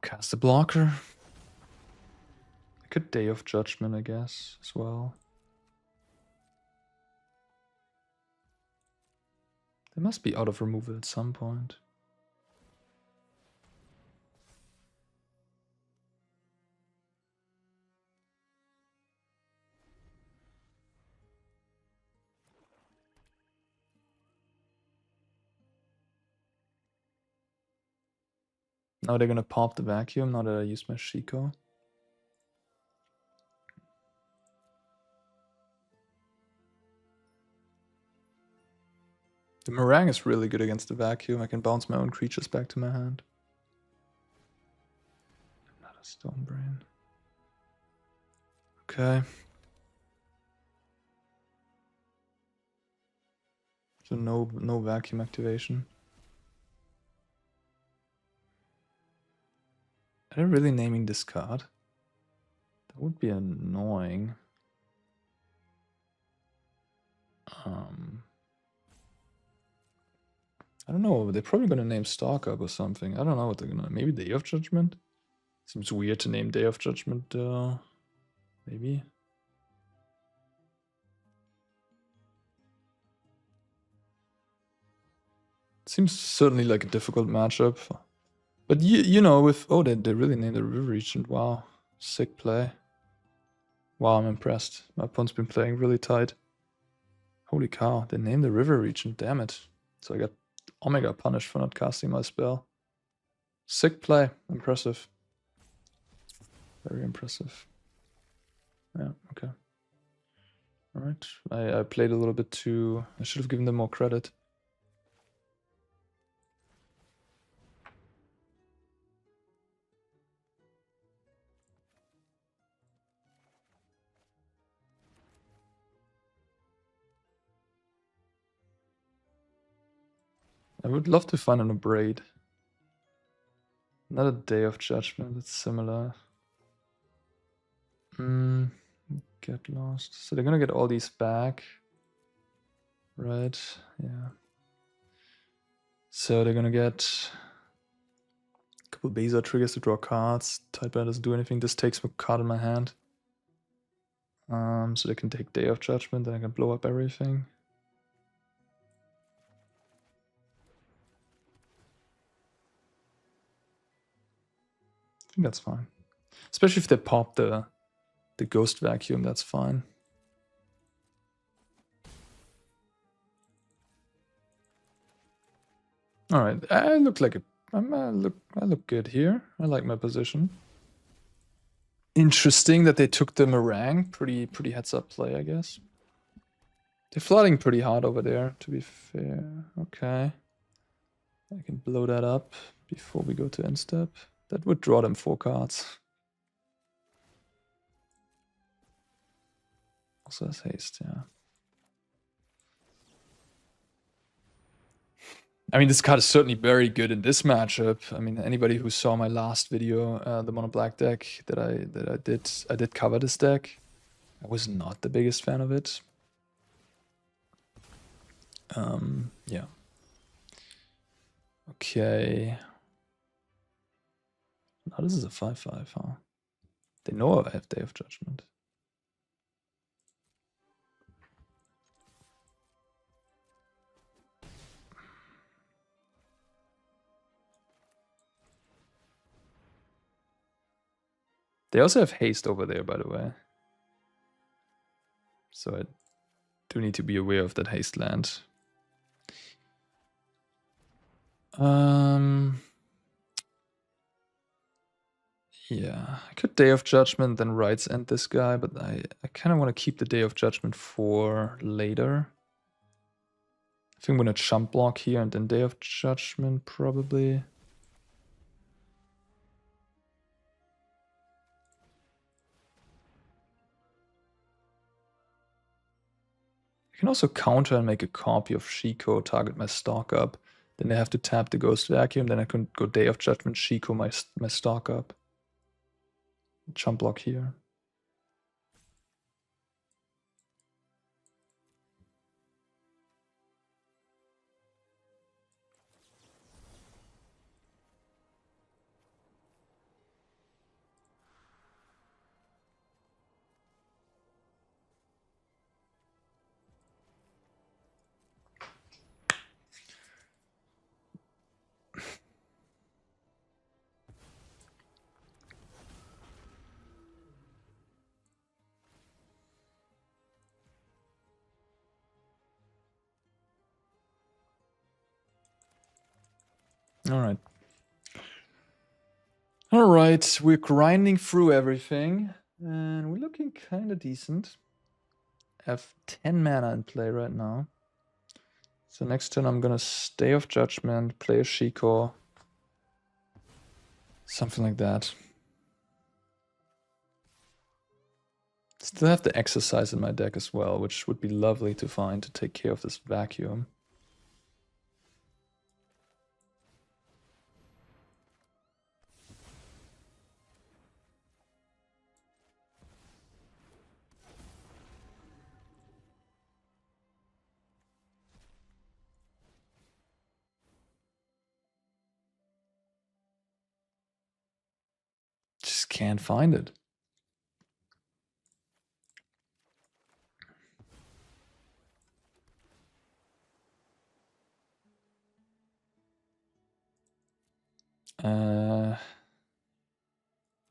Speaker 1: Cast a blocker. I could Day of Judgment, I guess, as well. They must be out of removal at some point. Now they're gonna pop the vacuum now that I used my Shiko. The Marang is really good against the vacuum. I can bounce my own creatures back to my hand. Not a Stone Brain. Okay. So no vacuum activation. Are they really naming this card? That would be annoying. I don't know. They're probably gonna name Stalk Up or something. I don't know what they're gonna. Maybe Day of Judgment. Seems weird to name Day of Judgment. Maybe. Seems certainly like a difficult matchup. But you know, with they really named the River Regent. Wow, sick play. Wow, I'm impressed. My opponent's been playing really tight. Holy cow, they named the River Regent. Damn it! So I got Omega punished for not casting my spell. Sick play. Impressive. Very impressive. Yeah. Okay. All right. I played a little bit too. I should have given them more credit. I would love to find an Abrade. Another Day of Judgment, it's similar. Get lost. So they're gonna get all these back. Right, yeah. So they're gonna get a couple Beza triggers to draw cards. Tidebinder doesn't do anything. This takes a card in my hand. So they can take Day of Judgment, then I can blow up everything. I think that's fine. Especially if they pop the Ghost Vacuum, that's fine. Alright, I looked like a I look good here. I like my position. Interesting that they took the Marang. Pretty heads up play, I guess. They're flooding pretty hard over there, to be fair. Okay. I can blow that up before we go to end step. That would draw them 4 cards. Also has haste, yeah. I mean, this card is certainly very good in this matchup. I mean, anybody who saw my last video, the mono black deck that I did cover this deck. I was not the biggest fan of it. Yeah. Okay. Now this is a 5/5, huh? They know I have Day of Judgment. They also have haste over there, by the way. So I do need to be aware of that haste land. Yeah, I could Day of Judgment, then Rights End this guy, but I kind of want to keep the Day of Judgment for later. I think I'm going to chump block here and then Day of Judgment, probably. I can also counter and make a copy of Shiko, target my stock up. Then I have to tap the Ghost Vacuum, then I can go Day of Judgment, Shiko my stock up. Chump block here. Alright. Alright, we're grinding through everything, and we're looking kind of decent. I have 10 mana in play right now. So next turn I'm gonna Day of Judgment, play a Shiko. Something like that. Still have the Exorcise in my deck as well, which would be lovely to find to take care of this vacuum. Just can't find it.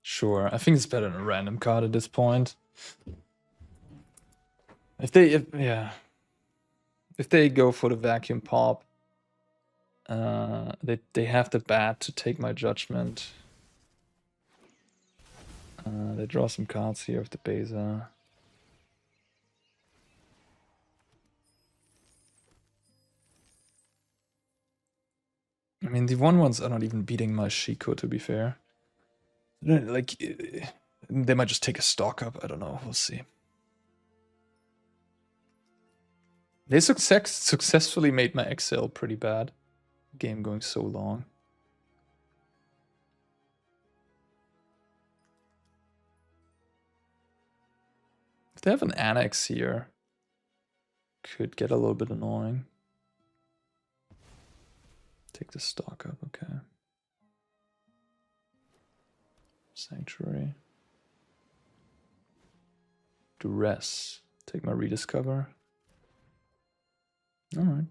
Speaker 1: Sure. I think it's better than a random card at this point. If they go for the vacuum pop, they have the bat to take my judgment. They draw some cards here with the Beza. I mean, the 1/1s are not even beating my Shiko, to be fair. Like, they might just take a stock up. I don't know. We'll see. They successfully made my Exhale pretty bad. Game going so long. If they have an Annex here, could get a little bit annoying. Take the stock up, okay. Sanctuary. Duress. Take my Rediscover. Alright.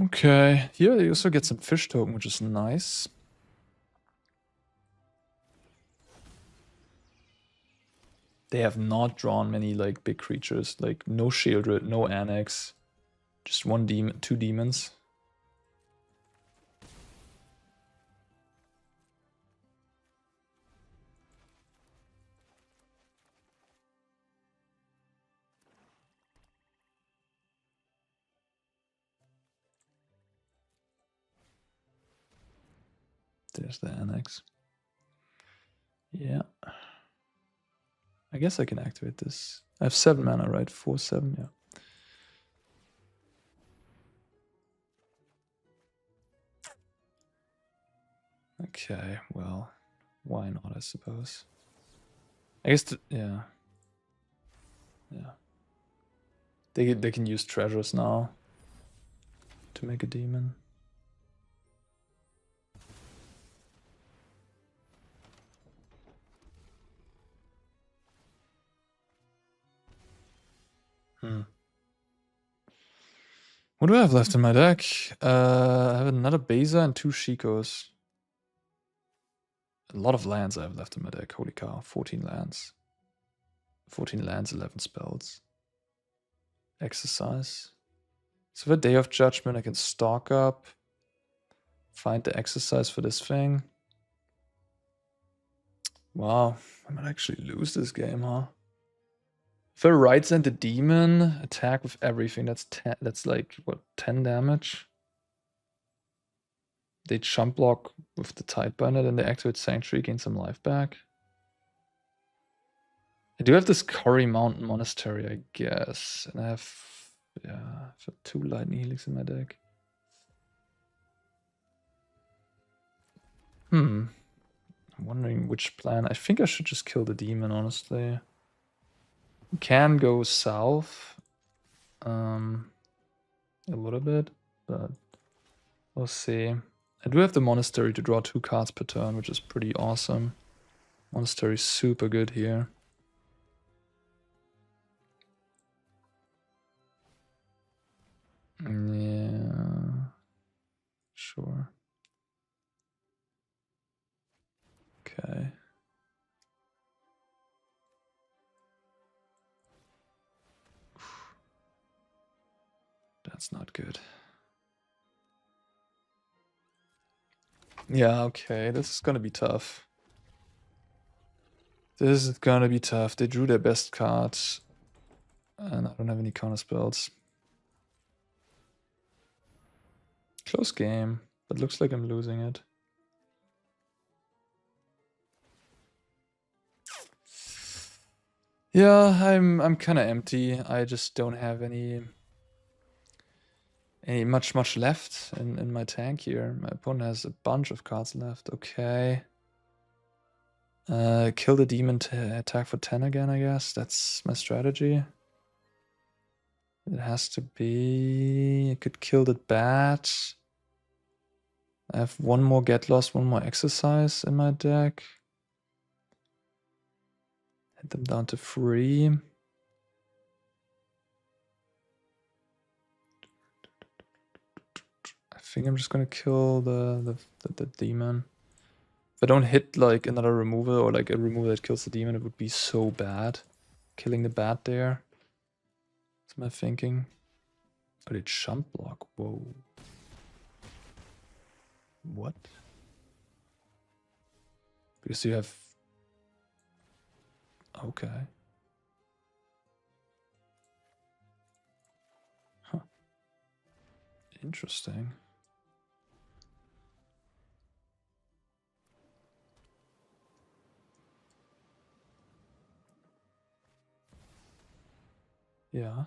Speaker 1: Okay, here you also get some fish token, which is nice. They have not drawn many like big creatures, like no Shieldred, no Annex. Just one demon, 2 demons. There's the annex. Yeah. I guess I can activate this. I have 7 mana, right? 4, 7, yeah. Okay, well, why not, I suppose. I guess, yeah. Yeah. They can use treasures now to make a demon. What do I have left in my deck? I have another Beza and 2 Shikos. A lot of lands I have left in my deck. Holy cow, 14 lands. 14 lands, 11 spells. Exorcise. So for Day of Judgment, I can stock up. Find the Exorcise for this thing. Wow, I might actually lose this game, huh? If I right send the demon, attack with everything, that's like, what, 10 damage? They jump block with the Tidebinder, then they activate Sanctuary, gain some life back. I do have this Cori Mountain Monastery, I guess. And I have, yeah, I have 2 Lightning Helix in my deck. I'm wondering which plan. I think I should just kill the demon, honestly. Can go south a little bit, but we'll see. I do have the Monastery to draw 2 cards per turn, which is pretty awesome. Monastery is super good here. Yeah, sure. Okay. That's not good. Yeah, okay, this is gonna be tough. This is gonna be tough. They drew their best cards, and I don't have any counter spells. Close game, but looks like I'm losing it. Yeah, I'm kind of empty. I just don't have any much left in my tank here. My opponent has a bunch of cards left. Okay. Kill the demon to attack for 10 again, I guess. That's my strategy. It has to be... I could kill the bat. I have 1 more Get Lost, 1 more Exorcise in my deck. Hit them down to 3. I think I'm just gonna kill the demon. If I don't hit like another removal or like a removal that kills the demon, it would be so bad. Killing the bat there. That's my thinking. Oh, they jump block. Whoa. What? Because you have... Okay. Huh. Interesting. Yeah.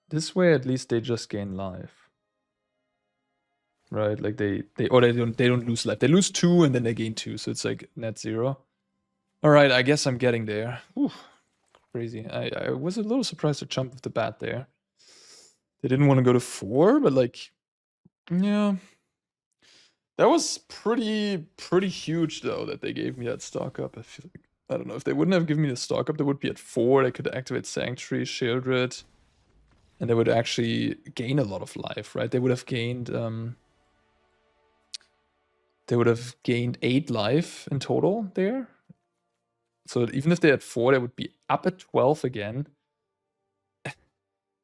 Speaker 1: This way, at least they just gain life, right? Like they don't lose life. They lose 2 and then they gain 2, so it's like net 0. All right, I guess I'm getting there. Whew, crazy. I was a little surprised to jump with the bat there. They didn't want to go to 4, but like, yeah, that was pretty huge though that they gave me that stock up. I feel like, I don't know, if they wouldn't have given me the stock up, they would be at 4. They could activate Sanctuary, Shieldred. And they would actually gain a lot of life, right? They would have gained 8 life in total there. So even if they had 4, they would be up at 12 again.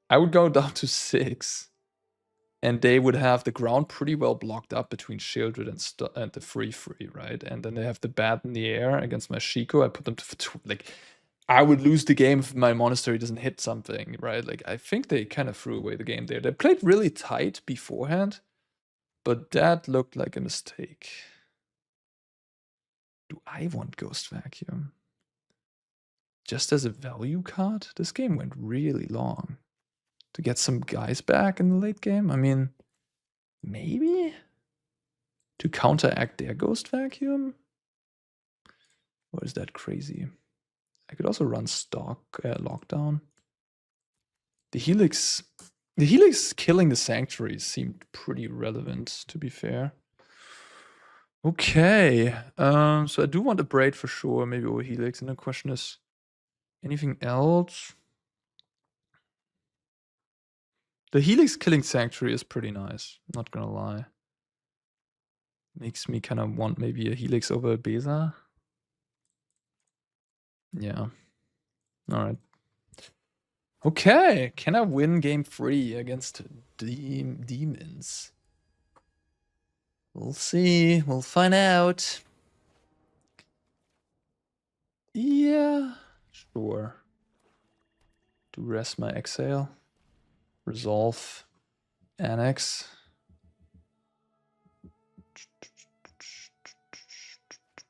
Speaker 1: I would go down to 6. And they would have the ground pretty well blocked up between Shieldred and the free, right? And then they have the bat in the air against my Shiko. I put them to, like, I would lose the game if my Monastery doesn't hit something, right? Like, I think they kind of threw away the game there. They played really tight beforehand, but that looked like a mistake. Do I want Ghost Vacuum? Just as a value card? This game went really long. To get some guys back in the late game? I mean, maybe? To counteract their Ghost Vacuum? Or is that crazy? I could also run Lockdown. The Helix killing the Sanctuary seemed pretty relevant, to be fair. Okay, so I do want Abrade for sure, maybe over Helix, and the question is, anything else? The Helix killing Sanctuary is pretty nice, not gonna lie. Makes me kind of want maybe a Helix over a Beza. Yeah. Alright. Okay, can I win game 3 against demons? We'll see. We'll find out. Yeah, sure. Do rest my exhale. Resolve. Annex.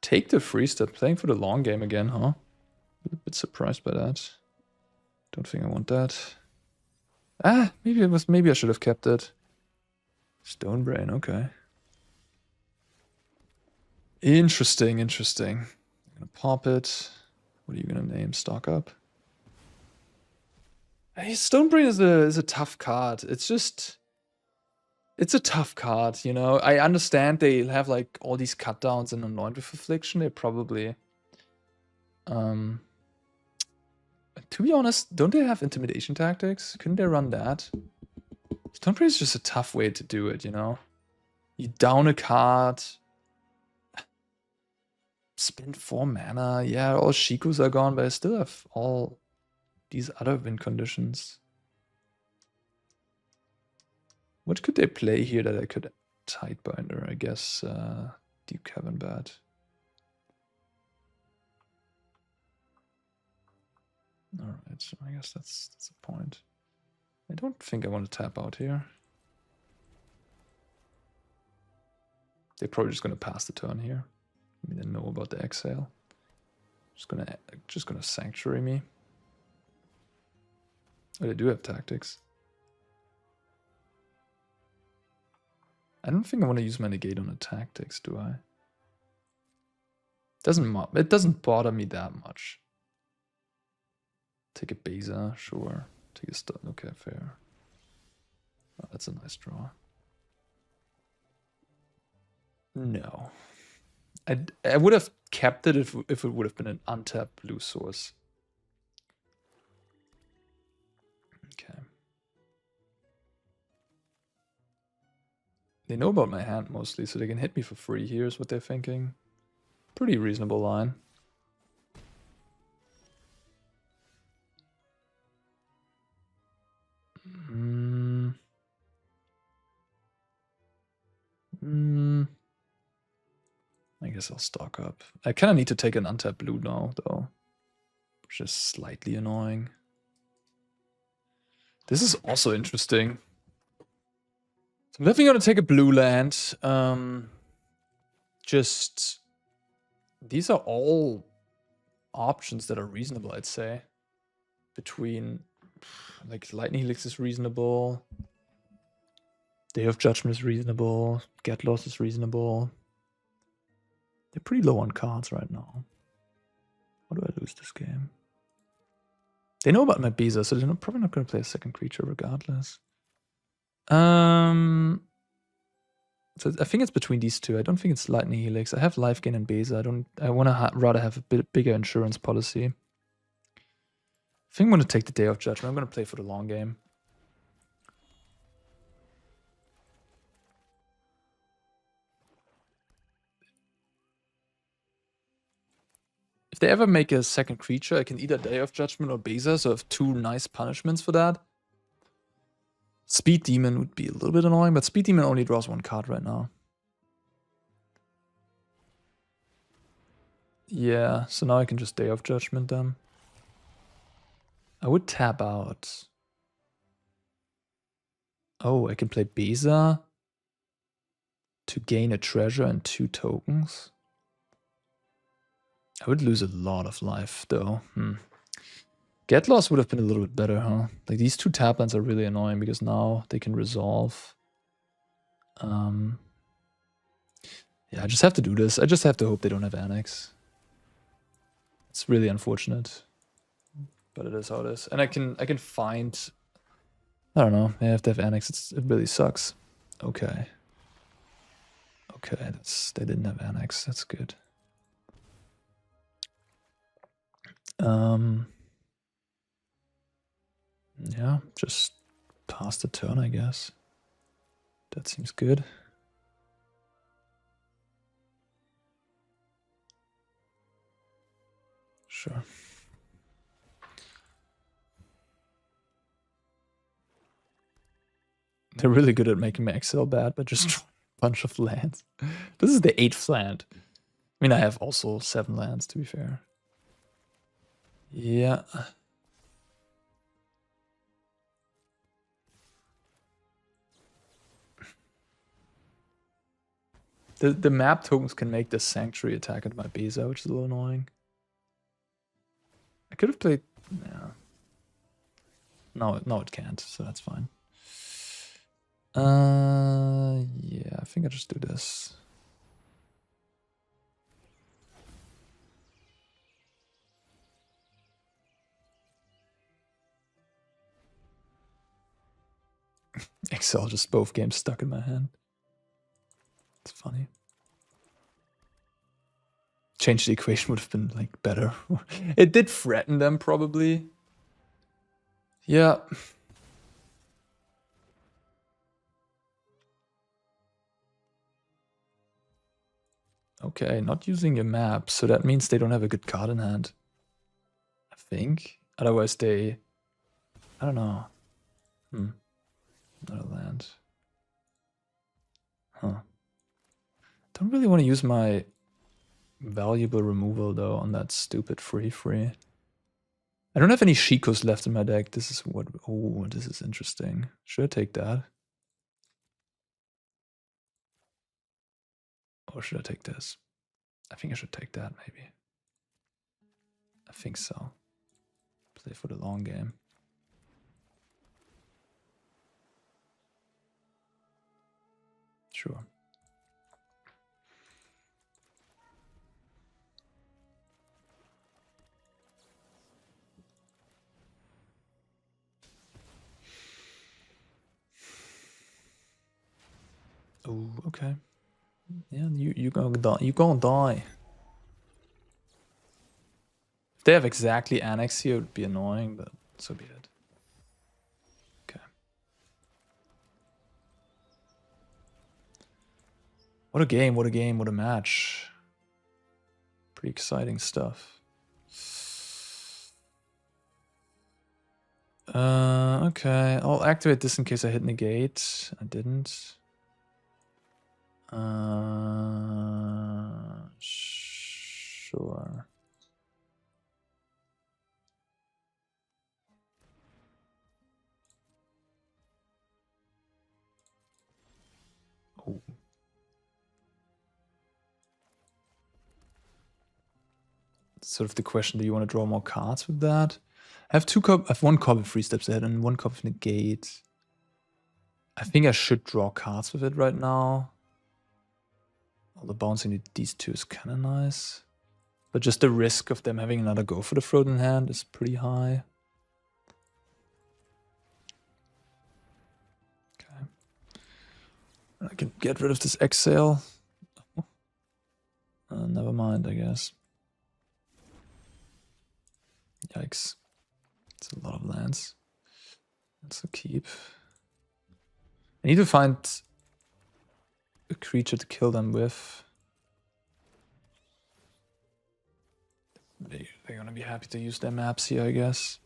Speaker 1: Take the free step. Playing for the long game again, huh? A bit surprised by that. Don't think I want that. Ah, maybe I should have kept it. Stone Brain, okay. Interesting. I'm gonna pop it. What are you gonna name? Stock up? Hey, Stone Brain is a tough card. It's a tough card, you know. I understand they have like all these cut downs and Anoint with Affliction. They probably to be honest, don't they have intimidation tactics? Couldn't they run that? Stone Brain is just a tough way to do it, you know. You down a card. Spend 4 mana. Yeah, all Shikos are gone, but I still have all these other win conditions. What could they play here that I could Tidebinder? I guess Deep Cavern Bat. Alright, so I guess that's a point. I don't think I want to tap out here. They're probably just gonna pass the turn here. I mean, they know about the exhale. Just gonna Sanctuary me. Oh, they do have tactics. I don't think I want to use my Negate on the tactics, do I? It doesn't bother me that much. Take a Beza, sure. Take a stun, okay, fair. Oh, that's a nice draw. No. I would have kept it if it would have been an untapped blue source. Okay. They know about my hand mostly, so they can hit me for free here is what they're thinking. Pretty reasonable line. I guess I'll stock up. I kind of need to take an untapped blue now, though. Which is slightly annoying. This is also interesting. So I'm definitely going to take a blue land. These are all options that are reasonable, I'd say. Between, like, Lightning Helix is reasonable. Day of Judgment is reasonable. Get Lost is reasonable. They're pretty low on cards right now. How do I lose this game? They know about my Beza, so they're probably not going to play a second creature regardless. So I think it's between these two. I don't think it's Lightning Helix. I have Life Gain and Beza. I want to rather have a bit bigger insurance policy. I think I'm going to take the Day of Judgment. I'm going to play for the long game. If they ever make a second creature, I can either Day of Judgment or Beza, so I have 2 nice punishments for that. Speed Demon would be a little bit annoying, but Speed Demon only draws 1 card right now. Yeah, so now I can just Day of Judgment them. I would tap out. Oh, I can play Beza to gain a treasure and 2 tokens. I would lose a lot of life, though. Get Loss would have been a little bit better, huh? Like, these 2 tap lands are really annoying because now they can resolve. Yeah, I just have to do this. I just have to hope they don't have Annex. It's really unfortunate. But it is how it is. And I can find... I don't know. They have to have Annex. It really sucks. Okay. Okay, they didn't have Annex. That's good. Yeah, just pass the turn, I guess. That seems good. Sure. They're really good at making my Excel bad, but just a bunch of lands. This is the 8th land. I mean, I have also 7 lands, to be fair. Yeah. The map tokens can make the Sanctuary attack at my Beza, which is a little annoying. I could have played... Yeah. No, it can't, so that's fine. Yeah, I think I just do this. Excel just both games stuck in my hand. It's funny. Change the equation would have been like better. It did threaten them probably. Yeah. Okay, not using your map, so that means they don't have a good card in hand. I think. Otherwise they... I don't know. Another land. Huh. Don't really want to use my valuable removal though on that stupid free. I don't have any Shikos left in my deck. This is what... Oh, this is interesting. Should I take that? Or should I take this? I think I should take that, maybe. I think so. Play for the long game. Sure. Oh, okay. Yeah, you gonna die. You gonna die. If they have exactly Annex here, it would be annoying, but so be it. Okay. What a game, what a game, what a match. Pretty exciting stuff. Okay. I'll activate this in case I hit Negate. I didn't. Sure. Oh. Sort of the question, do you want to draw more cards with that? I have I have 1 copy 3 steps ahead and 1 copy Negate. I think I should draw cards with it right now. Although bouncing these 2 is kind of nice. But just the risk of them having another go for the frozen hand is pretty high. Okay. I can get rid of this Exhale. Never mind, I guess. Yikes. It's a lot of lands. That's a keep. I need to find a creature to kill them with. They're gonna be happy to use their maps here, I guess.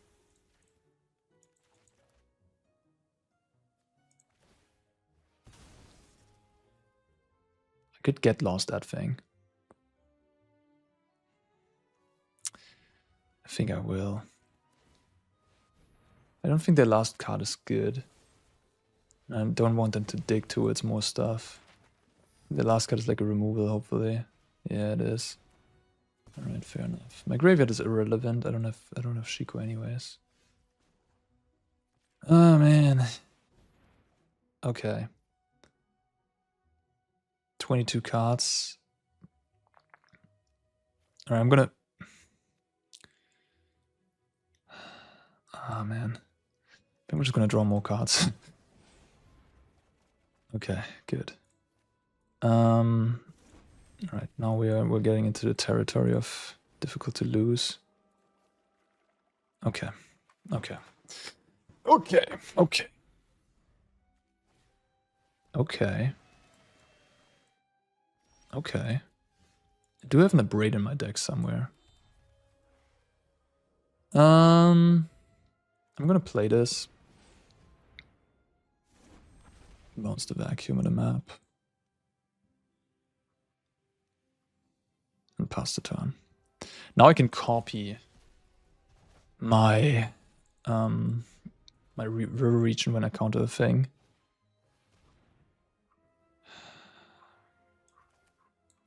Speaker 1: I could get lost that thing. I think I will. I don't think their last card is good. I don't want them to dig towards more stuff. The last card is like a removal, hopefully. Yeah, it is. Alright, fair enough. My graveyard is irrelevant. I don't have Shiko anyways. Oh man. Okay. 22 cards. Alright, I'm gonna... Ah man. I think we're just gonna draw more cards. Okay, good. Alright, now we're getting into the territory of difficult to lose. Okay. Okay. Okay. Okay. Okay. Okay. I do have an Abrade in my deck somewhere. I'm gonna play this. Bounce the vacuum of the map. And pass the turn. Now I can copy my my river region when I counter a thing.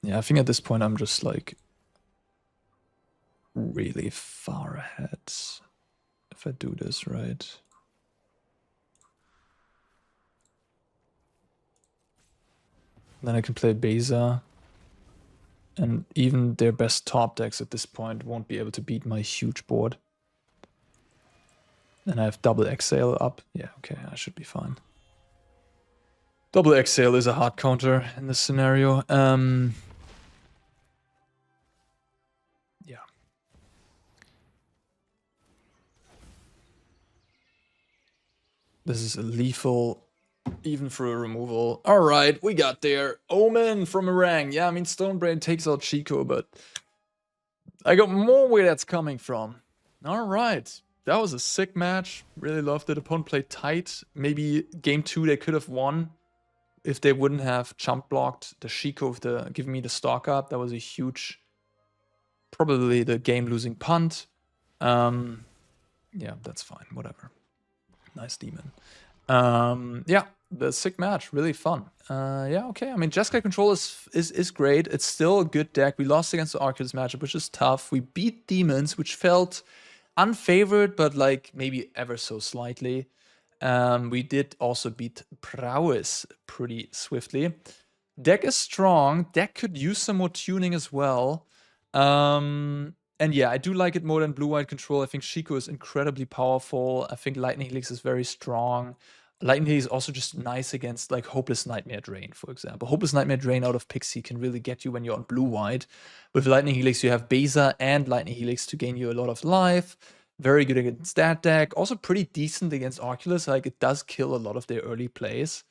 Speaker 1: Yeah, I think at this point I'm just like really far ahead if I do this right. Then I can play Beza. And even their best top decks at this point won't be able to beat my huge board. And I have double Exhale up. Yeah, okay, I should be fine. Double Exhale is a hard counter in this scenario. Yeah. This is a lethal, even for a removal. Alright, we got there. Omen from Marang. Yeah, I mean, Stonebrain takes out Shiko, but I got more where that's coming from. Alright. That was a sick match. Really loved it. Opponent played tight. Maybe game 2 they could have won if they wouldn't have jump blocked the Shiko with the giving me the stock up. That was a huge, probably the game-losing punt. Yeah, that's fine. Whatever. Nice demon. Yeah, the sick match. Really fun. Yeah, okay. I mean, Jeskai control is great. It's still a good deck. We lost against the Oculus matchup, which is tough. We beat demons, which felt unfavored, but like maybe ever so slightly. We did also beat Prowess pretty swiftly. Deck is strong. Deck could use some more tuning as well. And yeah, I do like it more than blue-white control. I think Shiko is incredibly powerful. I think Lightning Helix is very strong. Lightning Helix is also just nice against like Hopeless Nightmare Drain, for example. Hopeless Nightmare Drain out of Pixie can really get you when you're on blue-white. With Lightning Helix, you have Beza and Lightning Helix to gain you a lot of life. Very good against that deck. Also pretty decent against Oculus. Like, it does kill a lot of their early plays.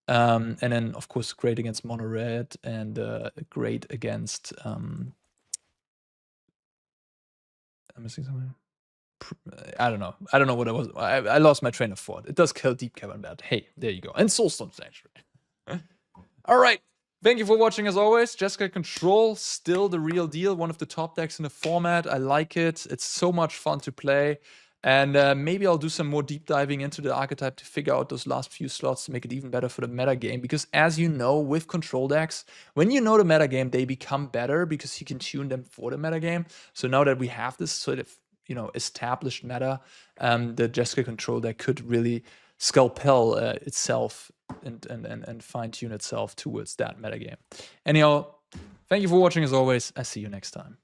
Speaker 1: And then, of course, great against Mono Red and great against... I'm missing something. I don't know. I don't know what it was. I lost my train of thought. It does kill Deep Cavern Bat. Hey, there you go. And Soulstone Sanctuary. All right. Thank you for watching as always. Jeskai Control, still the real deal. One of the top decks in the format. I like it. It's so much fun to play. And maybe I'll do some more deep diving into the archetype to figure out those last few slots to make it even better for the meta game. Because as you know, with control decks, when you know the meta game, they become better because you can tune them for the meta game. So now that we have this sort of, you know, established meta, the Jeskai Control deck could really scalpel itself and fine-tune itself towards that meta game. Anyhow, thank you for watching as always. I see you next time.